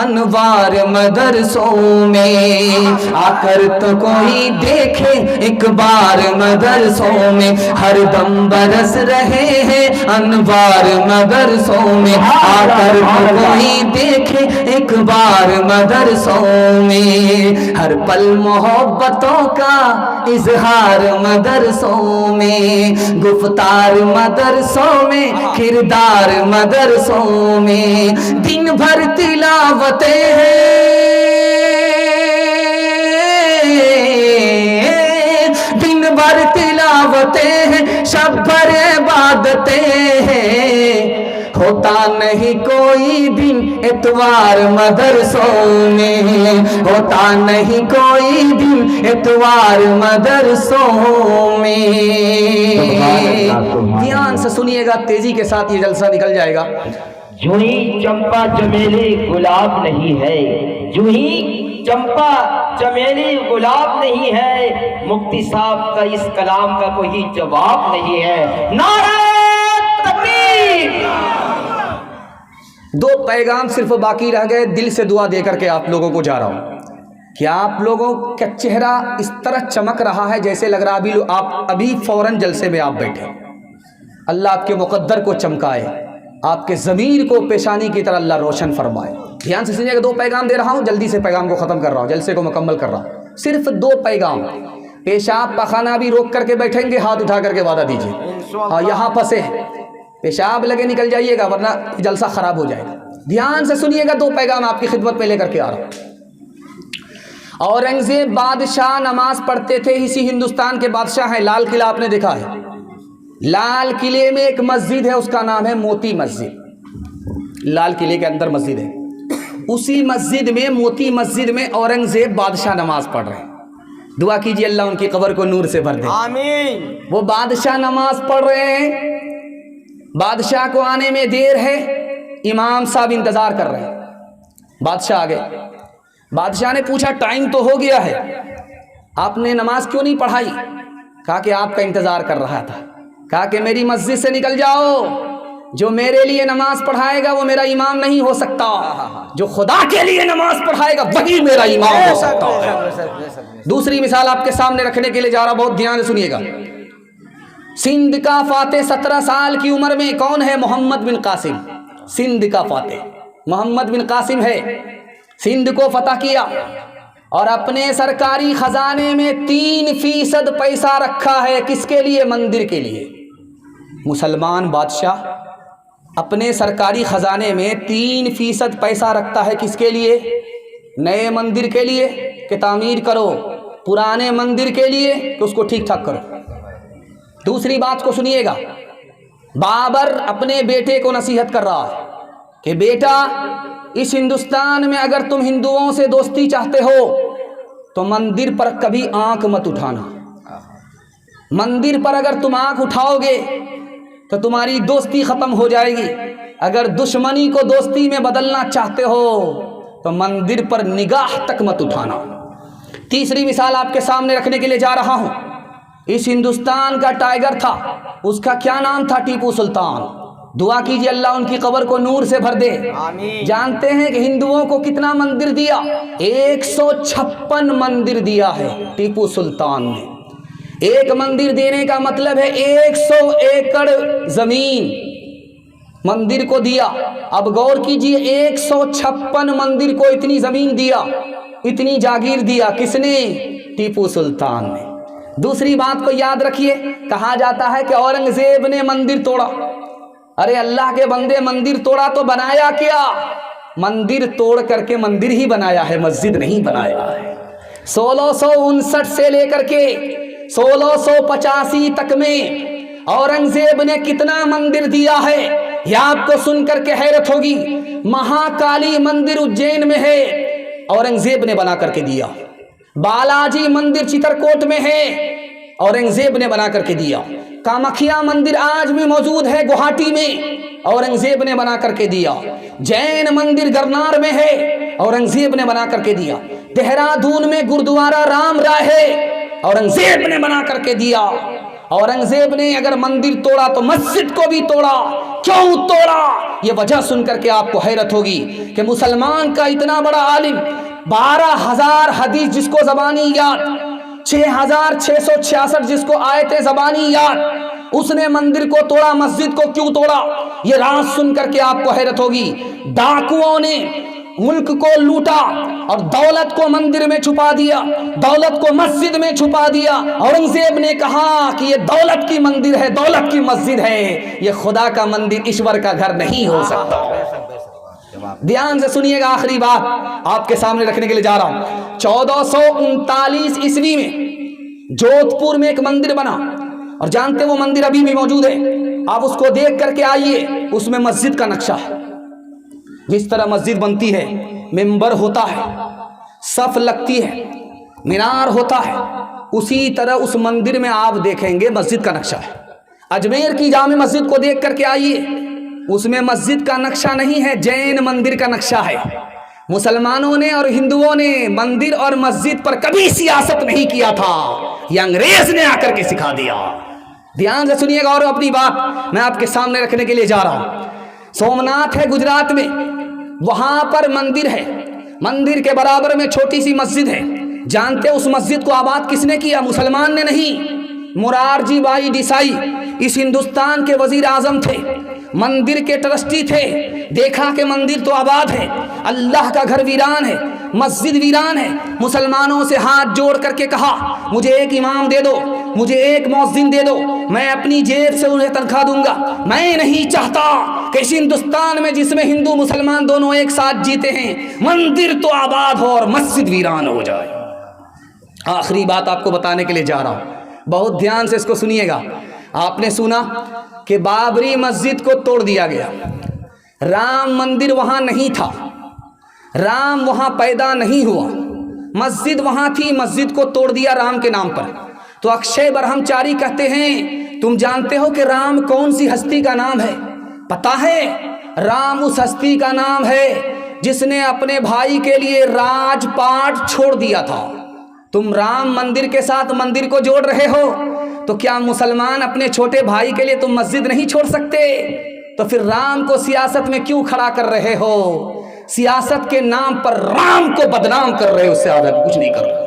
انوار مدرسوں میں, آ کر تو کوئی دیکھے ایک بار مدرسوں میں. ہر دم برس رہے ہیں انوار مدرسوں میں, آ کر تو کوئی دیکھے ایک بار مدرسوں میں. ہر پل محبتوں کا اظہار مدرسوں میں, گفتار مدرسوں میں, کردار مدرسوں میں. دن بھر تلاوتیں ہیں, دن بھر تلاوتیں ہیں, شب بھر عبادتیں ہیں. ہوتا نہیں کوئی دن اتوار مدرسوں میں, ہوتا نہیں کوئی دن اتوار مدرسوں میں. دھیان سے سنیے گا, تیزی کے ساتھ یہ جلسہ نکل جائے گا. جوہی چمپا چمیلی گلاب نہیں ہے, جوہی چمپا چمیلی گلاب نہیں ہے, مفتی صاحب کا اس کلام کا کوئی جواب نہیں ہے. نعرہ تکبیر. دو پیغام صرف باقی رہ گئے, دل سے دعا دے کر کے آپ لوگوں کو جا رہا ہوں کہ آپ لوگوں کا چہرہ اس طرح چمک رہا ہے جیسے لگ رہا ابھی آپ ابھی فوراً جلسے میں آپ بیٹھے. اللہ آپ کے مقدر کو چمکائے, آپ کے ضمیر کو پیشانی کی طرح اللہ روشن فرمائے. دھیان سے سنیے گا, دو پیغام دے رہا ہوں, جلدی سے پیغام کو ختم کر رہا ہوں, جلسے کو مکمل کر رہا ہوں. صرف دو پیغام. پیشاب پخانہ بھی روک کر کے بیٹھیں گے, ہاتھ اٹھا کر کے وعدہ دیجیے. اور یہاں پھنسے پیشاب لگے نکل جائیے گا ورنہ جلسہ خراب ہو جائے گا. دھیان سے سنیے گا, دو پیغام آپ کی خدمت میں لے کر کے آ رہا ہوں. اورنگزیب بادشاہ نماز پڑھتے تھے, اسی ہندوستان کے بادشاہ ہیں. لال قلعہ آپ نے دیکھا ہے, لال قلعے میں ایک مسجد ہے, اس کا نام ہے موتی مسجد. लाल किले के अंदर मस्जिद है, उसी मस्जिद में, मोती मस्जिद में औरंगजेब बादशाह नमाज पढ़ रहे हैं। दुआ कीजिए अल्लाह उनकी कब्र को नूर से भर दे। आमीन। वो बादशाह नमाज पढ़ रहे हैं, बादशाह को आने में देर है, इमाम साहब इंतजार कर रहे हैं। बादशाह आ गए। बादशाह ने पूछा टाइम तो हो गया है, आपने नमाज क्यों नहीं पढ़ाई? कहा कि आपका इंतजार कर रहा था। कहा कि मेरी मस्जिद से निकल जाओ, जो मेरे लिए नमाज पढ़ाएगा वो मेरा इमाम नहीं हो सकता, जो खुदा के लिए नमाज पढ़ाएगा वही मेरा इमाम हो सकता है। दूसरी मिसाल आपके सामने रखने के लिए जा रहा, बहुत ध्यान से सुनिएगा। सिंध का फातेह 17 साल की उम्र में कौन है? मोहम्मद बिन कासिम। सिंध का फातेह मोहम्मद बिन कासिम है। सिंध को फतह किया और अपने सरकारी खजाने में 3% पैसा रखा है। किसके लिए? मंदिर के लिए। मुसलमान बादशाह अपने सरकारी खजाने में 3% पैसा रखता है। किसके लिए? नए मंदिर के लिए कि तामीर करो, पुराने मंदिर के लिए कि उसको ठीक ठाक करो। दूसरी बात को सुनिएगा, बाबर अपने बेटे को नसीहत कर रहा है कि बेटा, इस हिंदुस्तान में अगर तुम हिंदुओं से दोस्ती चाहते हो तो मंदिर पर कभी आंख मत उठाना। मंदिर पर अगर तुम आंख उठाओगे तो तुम्हारी दोस्ती खत्म हो जाएगी। अगर दुश्मनी को दोस्ती में बदलना चाहते हो तो मंदिर पर निगाह तक मत उठाना। तीसरी मिसाल आपके सामने रखने के लिए जा रहा हूं। इस हिंदुस्तान का टाइगर था, उसका क्या नाम था? टीपू सुल्तान। दुआ कीजिए अल्लाह उनकी कब्र को नूर से भर दे। आमीन। जानते हैं कि हिंदुओं को कितना मंदिर दिया? 156 मंदिर दिया है टीपू सुल्तान ने। एक मंदिर देने का मतलब है 100 एकड़ जमीन मंदिर को दिया। अब गौर कीजिए, 156 मंदिर को इतनी जमीन दिया, इतनी जागीर दिया। किसने? टीपू सुल्तान ने। दूसरी बात को याद रखिए, कहा जाता है कि औरंगजेब ने मंदिर तोड़ा। अरे अल्लाह के बंदे, मंदिर तोड़ा तो बनाया क्या? मंदिर तोड़ करके मंदिर ही बनाया है, मस्जिद नहीं बनाया है। 1659 से लेकर के 1685 तक में औरंगजेब ने कितना मंदिर दिया है, यह आपको सुनकर के हैरत होगी। महाकाली मंदिर उज्जैन में है, औरंगजेब ने बना करके दिया। बालाजी मंदिर चित्रकूट में है, औरंगजेब ने बना करके दिया। कामाख्या मंदिर आज भी मौजूद है गुवाहाटी में, औरंगजेब ने बना करके दिया। जैन मंदिर गिरनार में है, औरंगजेब ने बना करके दिया। देहरादून में गुरुद्वारा राम राय है, औरंगजेब ने बना करके दिया। औरंगजेब ने अगर मंदिर तोड़ा तो मस्जिद को भी तोड़ा। क्यों तोड़ा? ये वजह सुनकर के आपको हैरत होगी कि मुसलमान का इतना बड़ा आलिम, 12,000 हदीस जिसको ज़बानी याद, 6,666 जिसको आयतें ज़बानी याद, उसने मंदिर को तोड़ा, मस्जिद को क्यों तोड़ा? ये राज सुन करके आपको हैरत होगी। डाकुओं ने मुल्क को लूटा और दौलत को मंदिर में छुपा दिया, दौलत को मस्जिद में छुपा दिया। औरंगजेब ने कहा कि ये दौलत की मंदिर है, दौलत की मस्जिद है, ये खुदा का मंदिर, ईश्वर का घर नहीं हो सकता। ध्यान से सुनिएगा, आखिरी बात आपके सामने रखने के लिए जा रहा हूं। 1439 ईस्वी में जोधपुर में एक मंदिर बना और जानते वो मंदिर अभी भी मौजूद है। आप उसको देख करके आइए, उसमें मस्जिद का नक्शा है। जिस तरह मस्जिद बनती है, मिंबर होता है, सफ लगती है, मीनार होता है, उसी तरह उस मंदिर में आप देखेंगे मस्जिद का नक्शा है। अजमेर की जामे मस्जिद को देख करके आइए, उसमें मस्जिद का नक्शा नहीं है, जैन मंदिर का नक्शा है। मुसलमानों ने और हिंदुओं ने मंदिर और मस्जिद पर कभी सियासत नहीं किया था, यह अंग्रेज ने आकर के सिखा दिया। ध्यान से सुनिएगा और अपनी बात मैं आपके सामने रखने के लिए जा रहा हूं। सोमनाथ है गुजरात में, वहां पर मंदिर है, मंदिर के बराबर में छोटी सी मस्जिद है। जानते उस मस्जिद को आबाद किसने किया? मुसलमान ने नहीं, मुरारजी भाई देसाई इस हिंदुस्तान के वजीर आजम थे, मंदिर के ट्रस्टी थे। देखा कि मंदिर तो आबाद है, अल्लाह का घर वीरान है, मस्जिद वीरान है। मुसलमानों से हाथ जोड़ करके कहा, मुझे एक इमाम दे दो, मुझे एक मुअज्जिन दे दो, मैं अपनी जेब से उन्हें तनख्वाह दूंगा। मैं नहीं चाहता कि इस हिंदुस्तान में जिसमें हिंदू मुसलमान दोनों एक साथ जीते हैं, मंदिर तो आबाद हो और मस्जिद वीरान हो जाए। आखिरी बात आपको बताने के लिए जा रहा हूं, बहुत ध्यान से इसको सुनिएगा। आपने सुना कि बाबरी मस्जिद को तोड़ दिया गया, राम मंदिर वहाँ नहीं था, राम वहाँ पैदा नहीं हुआ, मस्जिद वहाँ थी, मस्जिद को तोड़ दिया राम के नाम पर। तो अक्षय ब्रह्मचारी कहते हैं तुम जानते हो कि राम कौन सी हस्ती का नाम है? पता है, राम उस हस्ती का नाम है जिसने अपने भाई के लिए राजपाट छोड़ दिया था। तुम राम मंदिर के साथ मंदिर को जोड़ रहे हो, तो क्या मुसलमान अपने छोटे भाई के लिए तुम मस्जिद नहीं छोड़ सकते? तो फिर राम को सियासत में क्यों खड़ा कर रहे हो? सियासत के नाम पर राम को बदनाम कर रहे हो, उससे ज्यादा कुछ नहीं कर रहे।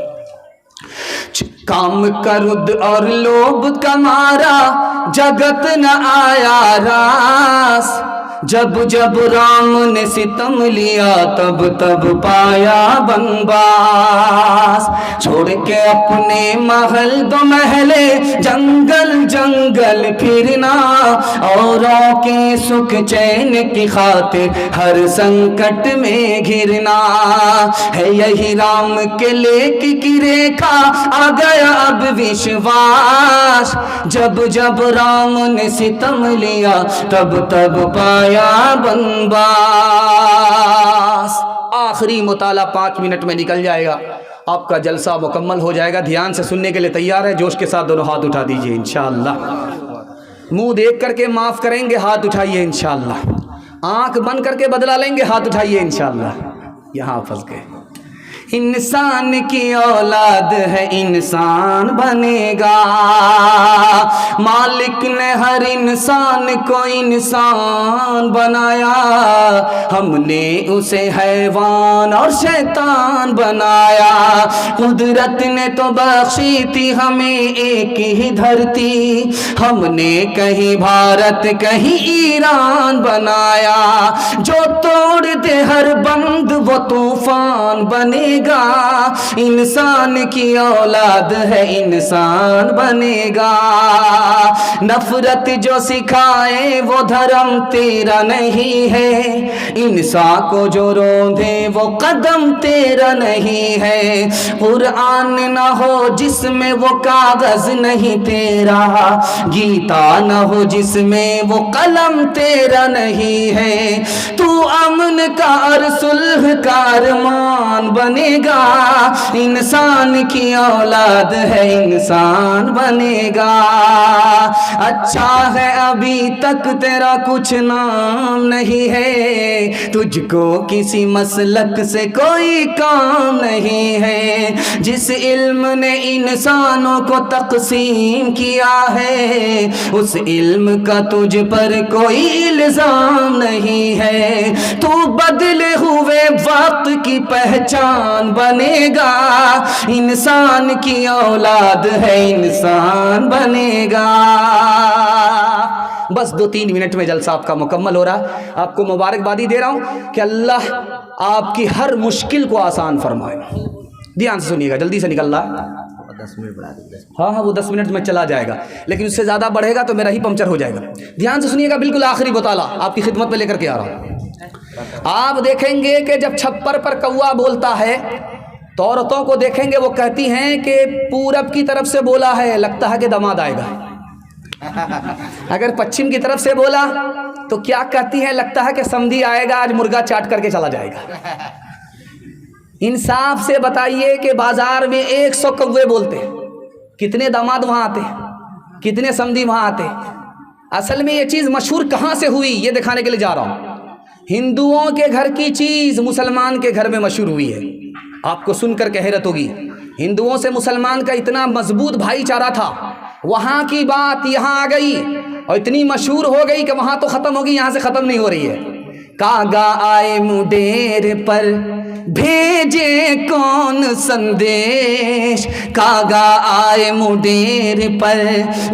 काम क्रोध और लोभ का मारा जगत न आया रास, जब जब राम ने सितम लिया तब तब पाया बनवास। छोड़ के अपने महल दो महले जंगल जंगल फिरना, औरों के सुख चैन की खातिर हर संकट में घिरना। है यही राम के लेख की रेखा, आ गया अब विश्वास। जब जब राम ने सितम लिया तब तब पाया बनवास। आखिरी मुताला 5 मिनट में निकल जाएगा, आपका जलसा मुकम्मल हो जाएगा। ध्यान से सुनने के लिए तैयार है? जोश के साथ दोनों हाथ उठा दीजिए इंशाअल्लाह। मुंह देख करके माफ करेंगे, हाथ उठाइए इंशाअल्लाह। आंख बंद करके बदला लेंगे, हाथ उठाइए इंशाअल्लाह। यहां फंस गए। इंसान की औलाद है इंसान बनेगा, मालिक ने हर इंसान को इंसान बनाया। हमने उसे हैवान और शैतान बनाया। कुदरत ने तो बख्शी थी हमें एक ही धरती, हमने कहीं भारत कहीं ईरान बनाया। जो तोड़ दे हर बंद वो तूफान बनेगा। इंसान की औलाद है इंसान बनेगा। नफरत जो सिखाए वो धर्म तेरा नहीं है, इंसान को जो रोंदे वो कदम तेरा नहीं है। कुरान न हो जिसमें वो कागज नहीं तेरा, गीता न हो जिसमें वो कलम तेरा नहीं है। तू अमन का और सुलह का अरमान बनेगा। इंसान की औलाद है इंसान बनेगा। अच्छा है अभी तक तेरा कुछ नाम नहीं है, तुझको किसी मसलक से कोई काम नहीं है। जिस इल्म ने इंसानों को तकसीम किया है, उस इल्म का तुझ पर कोई इल्जाम नहीं है। तू बदले हुए वक्त की पहचान बनेगा। इंसान की औलाद है इंसान बनेगा। बस 2-3 मिनट में जलसा आपका मुकम्मल हो रहा। आपको मुबारकबादी दे रहा हूं कि अल्लाह आपकी हर मुश्किल को आसान फरमाए। ध्यान से सुनिएगा, जल्दी से निकल रहा। 10 मिनट बढ़ा दीजिए। हाँ, वो 10 मिनट में चला जाएगा, लेकिन उससे ज़्यादा बढ़ेगा तो मेरा ही पंक्चर हो जाएगा। ध्यान से सुनिएगा, बिल्कुल आखिरी मुताला आपकी खिदमत में लेकर के आ रहा हूँ। आप देखेंगे कि जब छप्पर पर कौवा बोलता है तो औरतों को देखेंगे वो कहती हैं कि पूरब की तरफ से बोला है, लगता है कि दामाद आएगा। अगर पश्चिम की तरफ से बोला तो क्या कहती है, लगता है कि समधी आएगा, आज मुर्गा चाट करके चला जाएगा। इंसाफ से बताइए कि बाजार में 100 कौवे बोलते, कितने दामाद वहां आते, कितने समधी वहां आते? असल में ये चीज मशहूर कहां से हुई ये दिखाने के लिए जा रहा हूं। हिंदुओं के घर की चीज मुसलमान के घर में मशहूर हुई है। आपको सुनकर के हैरत होगी, हिंदुओं से मुसलमान का इतना मजबूत भाईचारा था, वहां की बात यहां आ गई और इतनी मशहूर हो गई कि वहां तो खत्म होगी, यहां से खत्म नहीं हो रही है। कागा आए मुडेर पर भेजे कौन संदेश, कागा आए मुडेर पर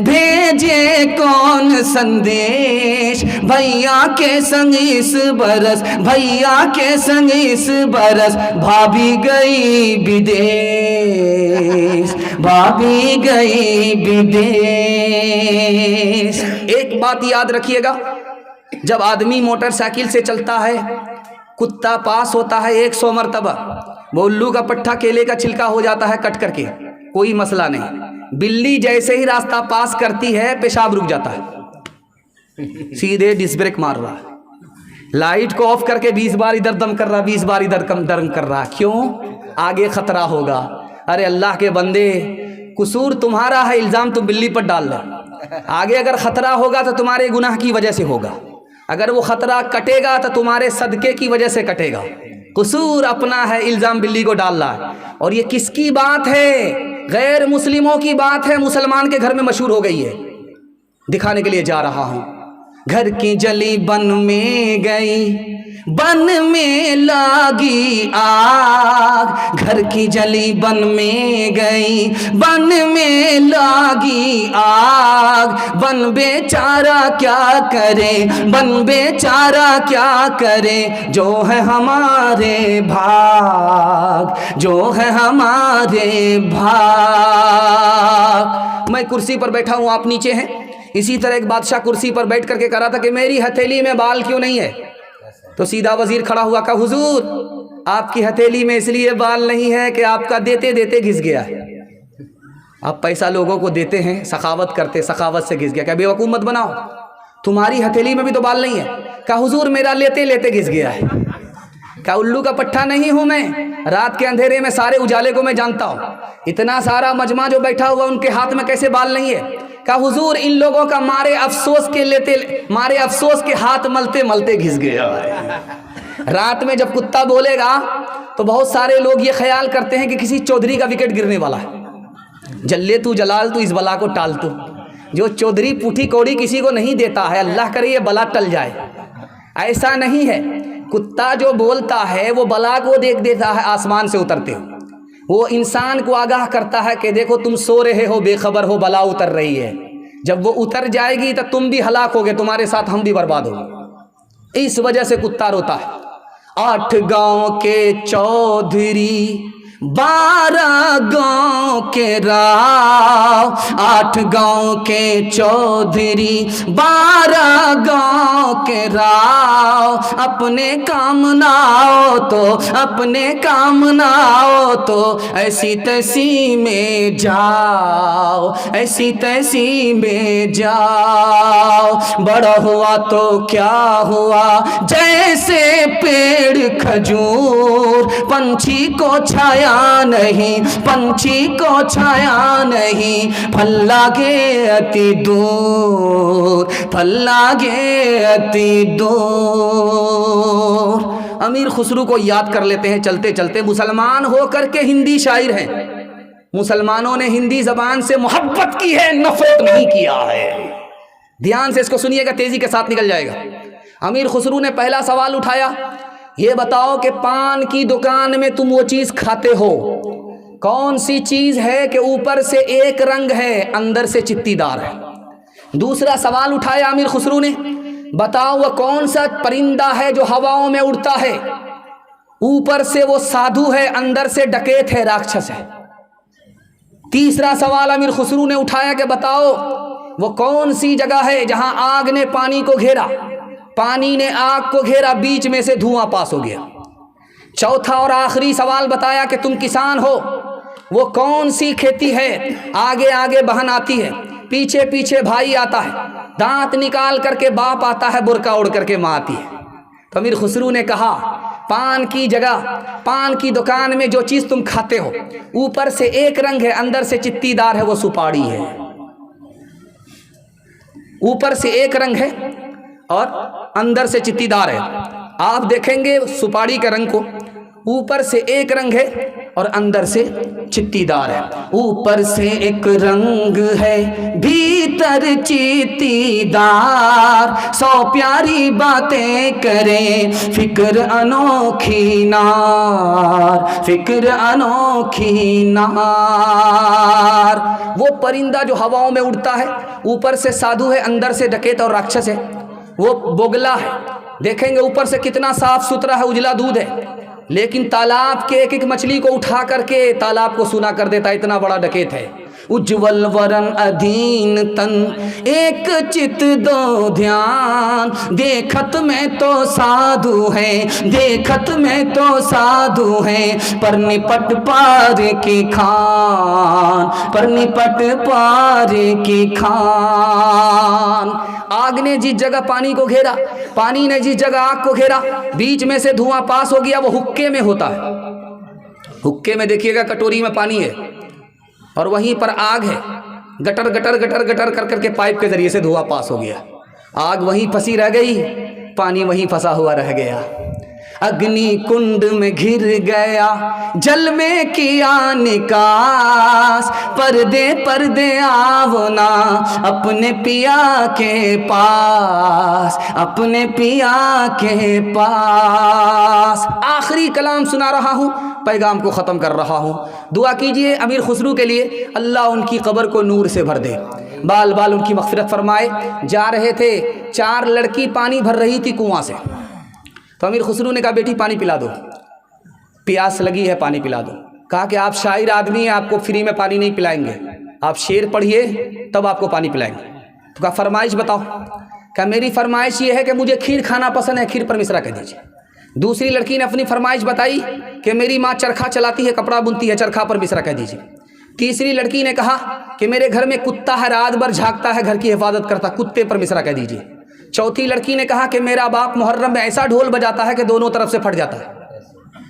भेजे कौन संदेश। भैया के संग इस बरस, भैया के संग इस बरस भाभी गई विदेश, भाभी गई विदेश। एक बात याद रखिएगा, जब आदमी मोटरसाइकिल से चलता है, कुत्ता पास होता है 100 मरतबा, वो उल्लू का पट्टा केले का छिलका हो जाता है कट करके, कोई मसला नहीं। बिल्ली जैसे ही रास्ता पास करती है पेशाब रुक जाता है, सीधे डिस्क ब्रेक मार रहा है। लाइट को ऑफ करके 20 बार इधर दम कर रहा, 20 बार इधर कम दम कर रहा, क्यों? आगे खतरा होगा। अरे अल्लाह के बंदे, कसूर तुम्हारा है, इल्ज़ाम तुम बिल्ली पर डाल रहे। आगे अगर खतरा होगा तो तुम्हारे गुनाह की वजह से होगा, अगर वो खतरा कटेगा तो तुम्हारे सदके की वजह से कटेगा। कसूर अपना है, इल्ज़ाम बिल्ली को डाल रहा है। और ये किसकी बात है? गैर मुस्लिमों की बात है, मुसलमान के घर में मशहूर हो गई है। दिखाने के लिए जा रहा हूँ। घर की जली बन में गई, बन में लागी आग। घर की जली बन में गई, बन में लागी आग। बन बेचारा क्या करे, बन बेचारा क्या करे, जो है हमारे भाग, जो है हमारे भाग। मैं कुर्सी पर बैठा हूँ, आप नीचे हैं। इसी तरह एक बादशाह कुर्सी पर बैठ करके कह रहा था कि मेरी हथेली में बाल क्यों नहीं है? तो सीधा वजीर खड़ा हुआ, कहा हुजूर आपकी हथेली में इसलिए बाल नहीं है कि आपका देते देते घिस गया है। आप पैसा लोगों को देते हैं, सखावत करते, सखावत से घिस गया। क्या बेवकूफ़ मत बनाओ, तुम्हारी हथेली में भी तो बाल नहीं है। कहा हुजूर मेरा लेते लेते घिस गया है। क्या उल्लू का पट्टा नहीं हूँ मैं? रात के अंधेरे में सारे उजाले को मैं जानता हूँ। इतना सारा मजमा जो बैठा हुआ उनके हाथ में कैसे बाल नहीं है? कहा हुजूर इन लोगों का मारे अफसोस के हाथ मलते मलते घिस गया है। रात में जब कुत्ता बोलेगा तो बहुत सारे लोग ये ख्याल करते हैं कि किसी चौधरी का विकेट गिरने वाला है। जल्ले तू जलाल तू इस बला को टाल तू। जो चौधरी पूठी कौड़ी किसी को नहीं देता है, अल्लाह करे ये बला टल जाए, ऐसा नहीं है। कुत्ता जो बोलता है वो बला को देख देता है आसमान से उतरते हो। वो इंसान को आगाह करता है कि देखो तुम सो रहे हो, बेखबर हो, बला उतर रही है। जब वो उतर जाएगी तो तुम भी हलाक होगे, तुम्हारे साथ हम भी बर्बाद होंगे। इस वजह से कुत्ता रोता है। 8 गांव के चौधरी, 12 गांव के राव। 8 गांव के चौधरी, 12 गांव के राव। अपने काम ना आओ तो, अपने काम ना आओ तो ऐसी तैसी में जाओ, ऐसी तैसी में जाओ। बड़ा हुआ तो क्या हुआ, जैसे पेड़ खजूर। पंछी को छाया नहीं, पंछी को छाया नहीं। फल लागे अति दूर, फल लागे अति दूर। अमीर खुसरू को याद कर लेते हैं चलते चलते। मुसलमान हो करके हिंदी शायर हैं। मुसलमानों ने हिंदी जबान से मोहब्बत की है, नफरत नहीं किया है। ध्यान से इसको सुनिएगा, तेजी के साथ निकल जाएगा। अमीर खुसरू ने पहला सवाल उठाया, ये बताओ कि पान की दुकान में तुम वो चीज़ खाते हो, कौन सी चीज़ है कि ऊपर से एक रंग है, अंदर से चित्तीदार है? दूसरा सवाल उठाया अमीर खुसरू ने, बताओ वह कौन सा परिंदा है जो हवाओं में उड़ता है, ऊपर से वो साधु है, अंदर से डकैत है, राक्षस है? तीसरा सवाल अमीर खुसरू ने उठाया कि बताओ वो कौन सी जगह है जहां आग ने पानी को घेरा, पानी ने आग को घेरा, बीच में से धुआं पास हो गया। चौथा और आखिरी सवाल बताया कि तुम किसान हो, वो कौन सी खेती है, आगे आगे बहन आती है, पीछे पीछे भाई आता है, दांत निकाल करके बाप आता है, बुर्का उड़ करके माँ आती है। तो अमीर खुसरू ने कहा, पान की जगह, पान की दुकान में जो चीज़ तुम खाते हो, ऊपर से एक रंग है, अंदर से चित्तीदार है, वो सुपारी है। ऊपर से एक रंग है और अंदर से चित्तीदार है। आप देखेंगे सुपारी के रंग को, ऊपर से एक रंग है और अंदर से चित्तीदार है। ऊपर से एक रंग है, भीतर चित्तीदार, 100 प्यारी बातें करे, फिक्र अनोखी नार, फिक्र अनोखी नार। वो परिंदा जो हवाओं में उड़ता है, ऊपर से साधु है, अंदर से डकैत और राक्षस है, वो बोगला है। देखेंगे ऊपर से कितना साफ सुथरा है, उजला दूध है, लेकिन तालाब के एक एक मछली को उठा करके तालाब को सूना कर देता है, इतना बड़ा डकैत है। उज्ज्वल वरन अधीन तन, एक चित दो ध्यान, देखत में तो साधु है, देखत में तो साधु है, पर निपट पार की खान, पर निपट पार की खान। आग ने जिस जगह पानी को घेरा, پانی نے جس جگہ آگ کو گھیرا بیچ میں سے دھواں پاس ہو گیا، وہ حکے میں ہوتا ہے۔ حکے میں دیکھیے گا کٹوری میں پانی ہے اور وہیں پر آگ ہے، گٹر گٹر گٹر گٹر کر کر کے پائپ کے ذریعے سے دھواں پاس ہو گیا، آگ وہیں پھنسی رہ گئی، پانی وہیں پھنسا ہوا رہ گیا۔ اگنی کنڈ میں گر گیا جل میں کیا نکاس، پردے پردے آونا اپنے پیا کے پاس، اپنے پیا کے پاس۔ آخری کلام سنا رہا ہوں، پیغام کو ختم کر رہا ہوں۔ دعا کیجئے امیر خسرو کے لیے، اللہ ان کی قبر کو نور سے بھر دے، بال بال ان کی مغفرت فرمائے۔ جا رہے تھے، 4 لڑکی پانی بھر رہی تھی کنواں سے، تو امیر خسرو نے کہا بیٹی پانی پلا دو، پیاس لگی ہے پانی پلا دو۔ کہا کہ آپ شاعر آدمی ہیں، آپ کو فری میں پانی نہیں پلائیں گے، آپ شعر پڑھیے تب آپ کو پانی پلائیں گے۔ تو کہا فرمائش بتاؤ۔ کہا میری فرمائش یہ ہے کہ مجھے کھیر کھانا پسند ہے، کھیر پر مصرع کہہ دیجیے۔ دوسری لڑکی نے اپنی فرمائش بتائی کہ میری ماں چرخا چلاتی ہے، کپڑا بنتی ہے، چرخا پر مصرع کہہ دیجیے۔ تیسری لڑکی نے کہا کہ میرے گھر میں کتا ہے، رات بھر جھانکتا ہے، گھر کی حفاظت کرتا، کتے پر مصرع کہہ دیجیے۔ چوتھی لڑکی نے کہا کہ میرا باپ محرم میں ایسا ڈھول بجاتا ہے کہ دونوں طرف سے پھٹ جاتا ہے،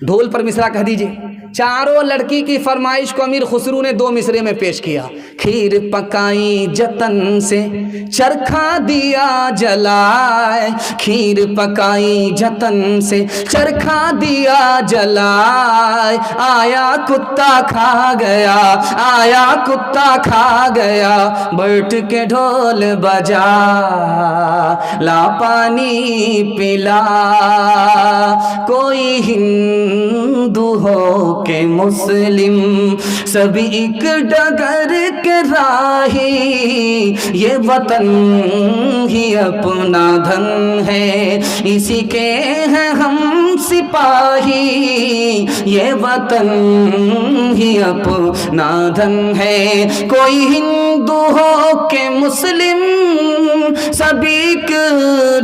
ڈھول پر مصرع کہہ دیجیے۔ چاروں لڑکی کی فرمائش کو امیر خسرو نے 2 مصرے میں پیش کیا۔ کھیر پکائی جتن سے چرخا دیا جلائے، کھیر پکائی جتن سے چرخا دیا جلائے، آیا کتا کھا گیا، آیا کتا کھا گیا، بیٹھ کے ڈھول بجا لا پانی پلا، کوئی ہندو ہو کہ مسلم سب ایک ڈگر کے راہی، یہ وطن ہی اپنا دھن ہے، اسی کے ہیں ہم سپاہی، یہ وطن ہی اپنا دھن ہے، کوئی ہندو ہو کہ مسلم سب ایک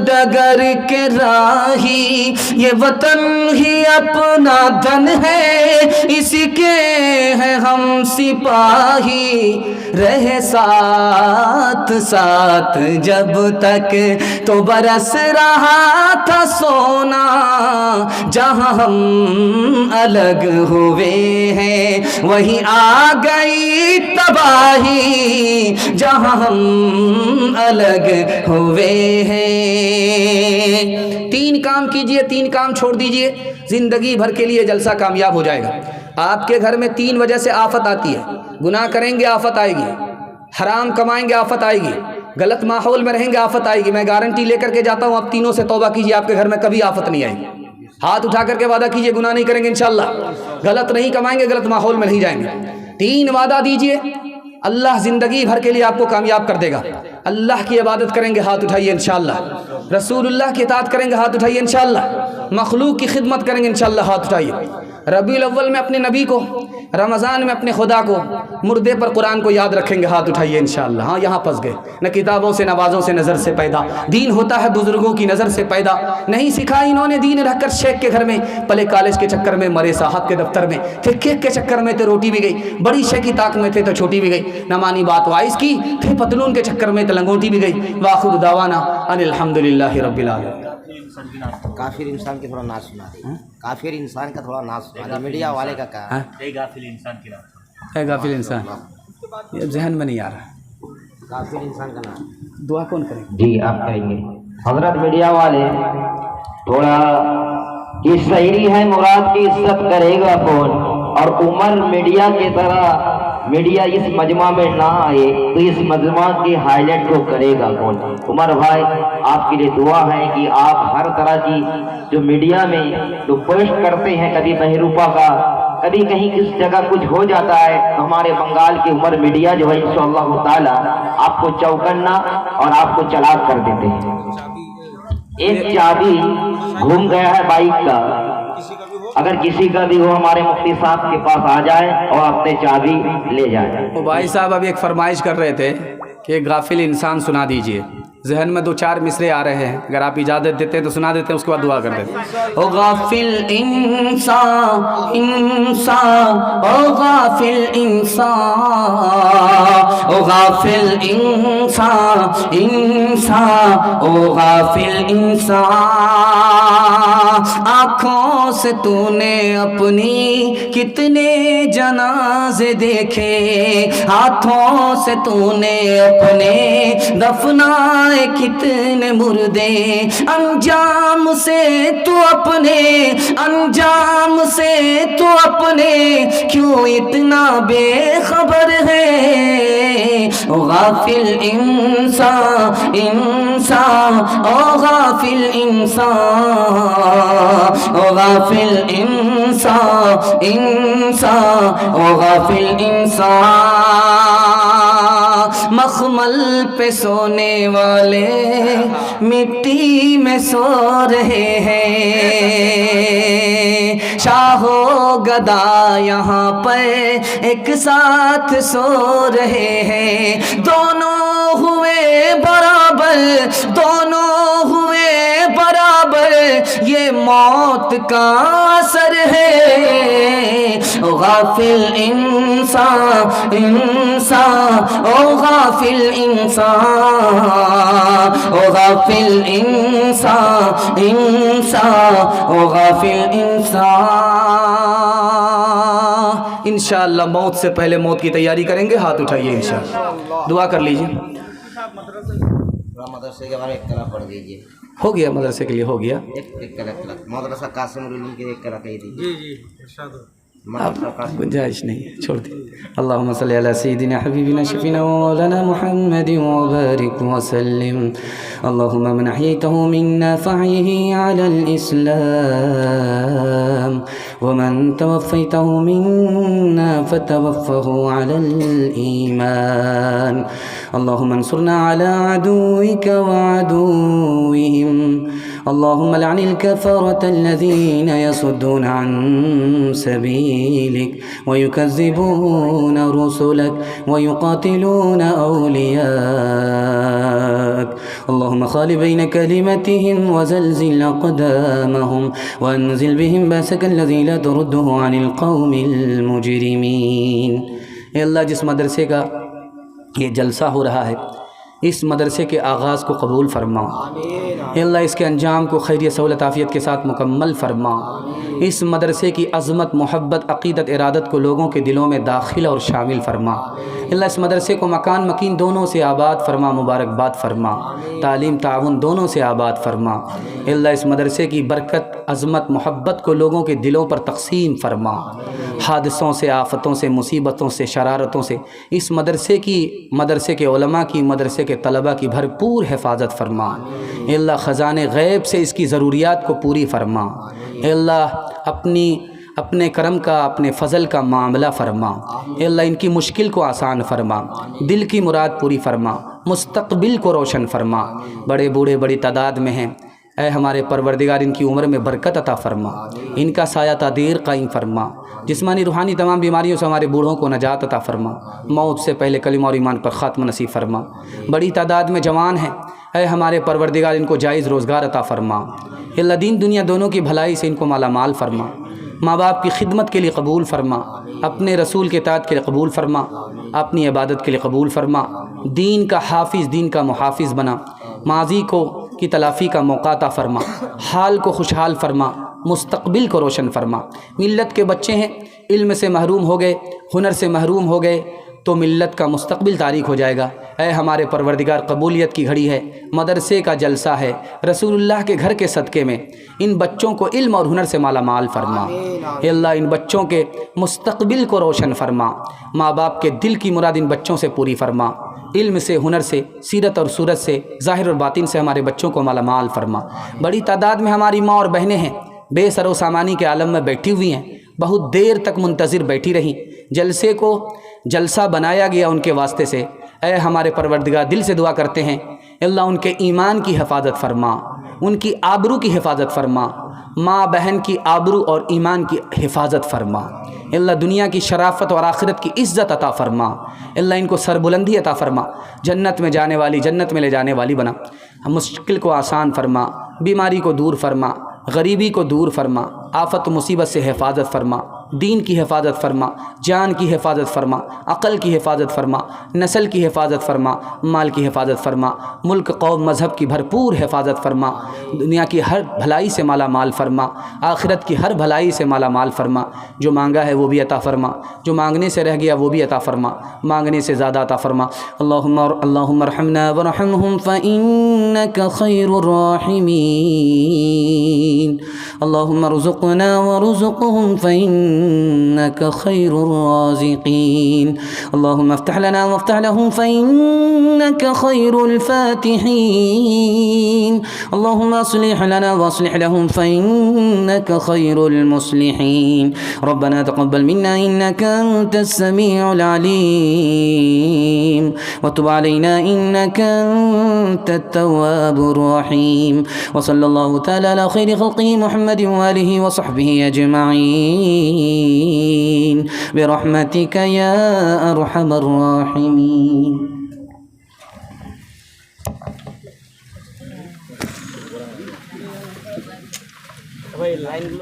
ڈگر کے راہی، یہ وطن ہی اپنا دھن ہے، اسی کے ہیں ہم سپاہی، رہے ساتھ ساتھ جب تک تو برس رہا تھا سونا، جہاں ہم الگ ہوئے ہیں وہیں آ گئی تباہی، جہاں ہم الگ ہوئے ہیں۔ 3 کام کیجئے، 3 کام چھوڑ دیجئے، زندگی بھر کے لیے جلسہ کامیاب ہو جائے گا۔ آپ کے گھر میں 3 وجہ سے آفت آتی ہے، گناہ کریں گے آفت آئے گی، حرام کمائیں گے آفت آئے گی، غلط ماحول میں رہیں گے آفت آئے گی۔ میں گارنٹی لے کر کے جاتا ہوں، آپ تینوں سے توبہ کیجئے، آپ کے گھر میں کبھی آفت نہیں آئے گی۔ ہاتھ اٹھا کر کے وعدہ کیجئے گناہ نہیں کریں گے انشاءاللہ، غلط نہیں کمائیں گے، غلط ماحول میں نہیں جائیں گے۔ 3 وعدہ دیجئے، اللہ زندگی بھر کے لیے آپ کو کامیاب کر دے گا۔ اللہ کی عبادت کریں گے، ہاتھ اٹھائیے انشاءاللہ۔ رسول اللہ کی اطاعت کریں گے، ہاتھ اٹھائیے انشاءاللہ۔ مخلوق کی خدمت کریں گے انشاءاللہ، ہاتھ اٹھائیے۔ ربیع الاول میں اپنے نبی کو، رمضان میں اپنے خدا کو، مردے پر قرآن کو یاد رکھیں گے، ہاتھ اٹھائیے انشاءاللہ۔ ہاں یہاں پھنس گئے، نہ کتابوں سے نوازوں سے نظر سے پیدا، دین ہوتا ہے بزرگوں کی نظر سے پیدا، نہیں سکھا انہوں نے دین رکھ کر شیخ کے گھر میں، پلے کالج کے چکر میں، مرے صاحب کے دفتر میں تھے، کیک کے چکر میں تھے روٹی بھی گئی، بڑی شے کی طاق میں تھے تو چھوٹی بھی گئی، نہ مانی بات وائس کی تھے، پتلون کے چکر میں تو لنگوٹی بھی گئی۔ وآخر دعوانا ان الحمدللہ رب العالمین۔ کافر انسان کی تھوڑا ناز سنا دیں، کافر انسان کا تھوڑا ناز سنا دیں، میڈیا والے کا کہا ہے غافل انسان کی ناز، اے غافل انسان، یہ ذہن میں نہیں آ رہا، کافر انسان کا ناز دعا کون کرے؟ جی آپ کہیں گے حضرت میڈیا والے تھوڑا، یہ شاعری ہے مراد کی عزت کرے گا کون، اور عمر میڈیا کی طرح میڈیا اس مجمع میں نہ آئے تو اس مجمع کی ہائی لائٹ کو کرے گا کون۔ عمر بھائی آپ کے لیے دعا ہے کہ آپ ہر طرح کی جو میڈیا میں جو پوسٹ کرتے ہیں، کبھی بہروپا کا، کبھی کہیں کس جگہ کچھ ہو جاتا ہے، تو ہمارے بنگال کے عمر میڈیا جو ہے انشاءاللہ تعالی آپ کو چوکنا اور آپ کو چلاک کر دیتے ہیں۔ ایک چابی گھوم گیا ہے بائک کا، اگر کسی کا بھی ہو ہمارے مفتی صاحب کے پاس آ جائے اور اپنے چابی لے جائے۔ وہ بھائی صاحب ابھی ایک فرمائش کر رہے تھے کہ ایک غافل انسان سنا دیجئے، ذہن میں 2-4 مصرے آ رہے ہیں، اگر آپ اجازت دیتے ہیں تو سنا دیتے ہیں، اس کے بعد دعا کر دیتے ہیں۔ او غافل انسان انسان، او غافل انسان، او غافل انسان انسان، او غافل انسان، آنکھوں سے تو نے اپنی کتنے جنازے دیکھے، ہاتھوں سے تو نے اپنے دفنائے کتنے مردے، انجام سے تو اپنے، انجام سے تو اپنے کیوں اتنا بے خبر ہے؟ او غافل انسان انسان، او غافل انسان، او غافل انسان انسان، او غافل انسان، مخمل پہ سونے والے مٹی میں سو رہے ہیں، شاہ و گدا یہاں پر ایک ساتھ سو رہے ہیں، دونوں ہوئے برابر، دونوں ہوئے برابر، یہ موت کا اثر ہے۔ او غافل انسان انسان، او غافل انسان، او غافل انسان انسان، او غافل انسان۔ انشاءاللہ موت سے پہلے موت کی تیاری کریں گے، ہاتھ اٹھائیے انشاءاللہ، دعا کر لیجیے۔ تھوڑا مدرسے کے بارے میں ایک کلا پڑھ دیجیے۔ ہو گیا مدرسے کے لیے، ہو گیا۔ ایک کلا مدرسہ قاسم العلوم کے ایک کلا کہہ دیجیے۔ جی ارشاد ہو۔ اب گنجائش نہیں ہے، چھوڑ دی۔ اللہم صلی علی سیدنا حبیبنا شفینا مولانا محمد وبارک وسلم۔ اللہم من احییتہ منا فاحیہ علی الاسلام، ومن توفیتہ منا فتوفہ علی الایمان۔ اللہم انصرنا علی عدوک وعدوہم، اللہم لعن الكفرة الذین يصدون عن سبیلک ويكذبون رسلك ويقاتلون أولياءك، اللهم خال بين كلمتهم وزلزل أقدامهم وأنزل بهم بأسك الذي لا ترده عن القوم المجرمين۔ اے اللہ، جس مدرسے کا یہ جلسہ ہو رہا ہے، اس مدرسے کے آغاز کو قبول فرما، اے اللہ اس کے انجام کو خیریت سہولت عافیت کے ساتھ مکمل فرما، اس مدرسے کی عظمت محبت عقیدت ارادت کو لوگوں کے دلوں میں داخل اور شامل فرما، اے اللہ اس مدرسے کو مکان مکین دونوں سے آباد فرما، مبارکباد فرما، تعلیم تعاون دونوں سے آباد فرما، اے اللہ اس مدرسے کی برکت عظمت محبت کو لوگوں کے دلوں پر تقسیم فرما، حادثوں سے آفتوں سے مصیبتوں سے شرارتوں سے اس مدرسے کے علماء کی مدرسے کے طلباء کی بھرپور حفاظت فرما، اے اللہ خزانے غیب سے اس کی ضروریات کو پوری فرما، اے اللہ اپنے کرم کا اپنے فضل کا معاملہ فرما، اے اللہ ان کی مشکل کو آسان فرما، دل کی مراد پوری فرما، مستقبل کو روشن فرما، بڑے بوڑھے بڑی تعداد میں ہیں، اے ہمارے پروردگار ان کی عمر میں برکت عطا فرما، ان کا سایہ تدیر قائم فرما، جسمانی روحانی تمام بیماریوں سے ہمارے بوڑھوں کو نجات عطا فرما، موت سے پہلے کلمہ اور ایمان پر خاتمہ نصیب فرما، بڑی تعداد میں جوان ہیں، اے ہمارے پروردگار ان کو جائز روزگار عطا فرما، اے اللہ دین دنیا دونوں کی بھلائی سے ان کو مالا مال فرما، ماں باپ کی خدمت کے لیے قبول فرما، اپنے رسول کے اطاعت کے لیے قبول فرما، اپنی عبادت کے لیے قبول فرما، دین کا حافظ دین کا محافظ بنا، ماضی کی تلافی کا موقع عطا فرما، حال کو خوشحال فرما، مستقبل کو روشن فرما، ملت کے بچے ہیں، علم سے محروم ہو گئے، ہنر سے محروم ہو گئے تو ملت کا مستقبل تاریک ہو جائے گا، اے ہمارے پروردگار قبولیت کی گھڑی ہے، مدرسے کا جلسہ ہے، رسول اللہ کے گھر کے صدقے میں ان بچوں کو علم اور ہنر سے مالا مال فرما، اے اللہ ان بچوں کے مستقبل کو روشن فرما، ماں باپ کے دل کی مراد ان بچوں سے پوری فرما، علم سے ہنر سے سیرت اور صورت سے ظاہر اور باطن سے ہمارے بچوں کو مالا مال فرما، بڑی تعداد میں ہماری ماں اور بہنیں ہیں، بے سر و سامانی کے عالم میں بیٹھی ہوئی ہیں، بہت دیر تک منتظر بیٹھی رہیں، جلسے کو جلسہ بنایا گیا ان کے واسطے سے، اے ہمارے پروردگار دل سے دعا کرتے ہیں اللہ ان کے ایمان کی حفاظت فرما، ان کی آبرو کی حفاظت فرما، ماں بہن کی آبرو اور ایمان کی حفاظت فرما، اللہ دنیا کی شرافت اور آخرت کی عزت عطا فرما، اللہ ان کو سربلندی عطا فرما، جنت میں جانے والی جنت میں لے جانے والی بنا، مشکل کو آسان فرما، بیماری کو دور فرما، غریبی کو دور فرما، آفت و مصیبت سے حفاظت فرما، دین کی حفاظت فرما، جان کی حفاظت فرما، عقل کی حفاظت فرما، نسل کی حفاظت فرما، مال کی حفاظت فرما، ملک قوم مذہب کی بھرپور حفاظت فرما، دنیا کی ہر بھلائی سے مالا مال فرما، آخرت کی ہر بھلائی سے مالا مال فرما، جو مانگا ہے وہ بھی عطا فرما، جو مانگنے سے رہ گیا وہ بھی عطا فرما، مانگنے سے زیادہ عطا فرما۔ اللہم ارحمنا ورحمہم فإنک خیر الراحمین، اللہم ارزقنا ورزقہم فإنک خیر الرازقین، اللہم افتح لنا وافتح لهم فإنك خير الفاتحين، اللهم اصلح لنا واصلح لهم فإنك خير المصلحين، ربنا تقبل منا إنك أنت السميع العليم وتب علينا إنك أنت التواب الرحيم، وصلى الله تعالى على خير خلقه محمد وآله وصحبه أجمعين برحمتك يا أرحم الراحمين۔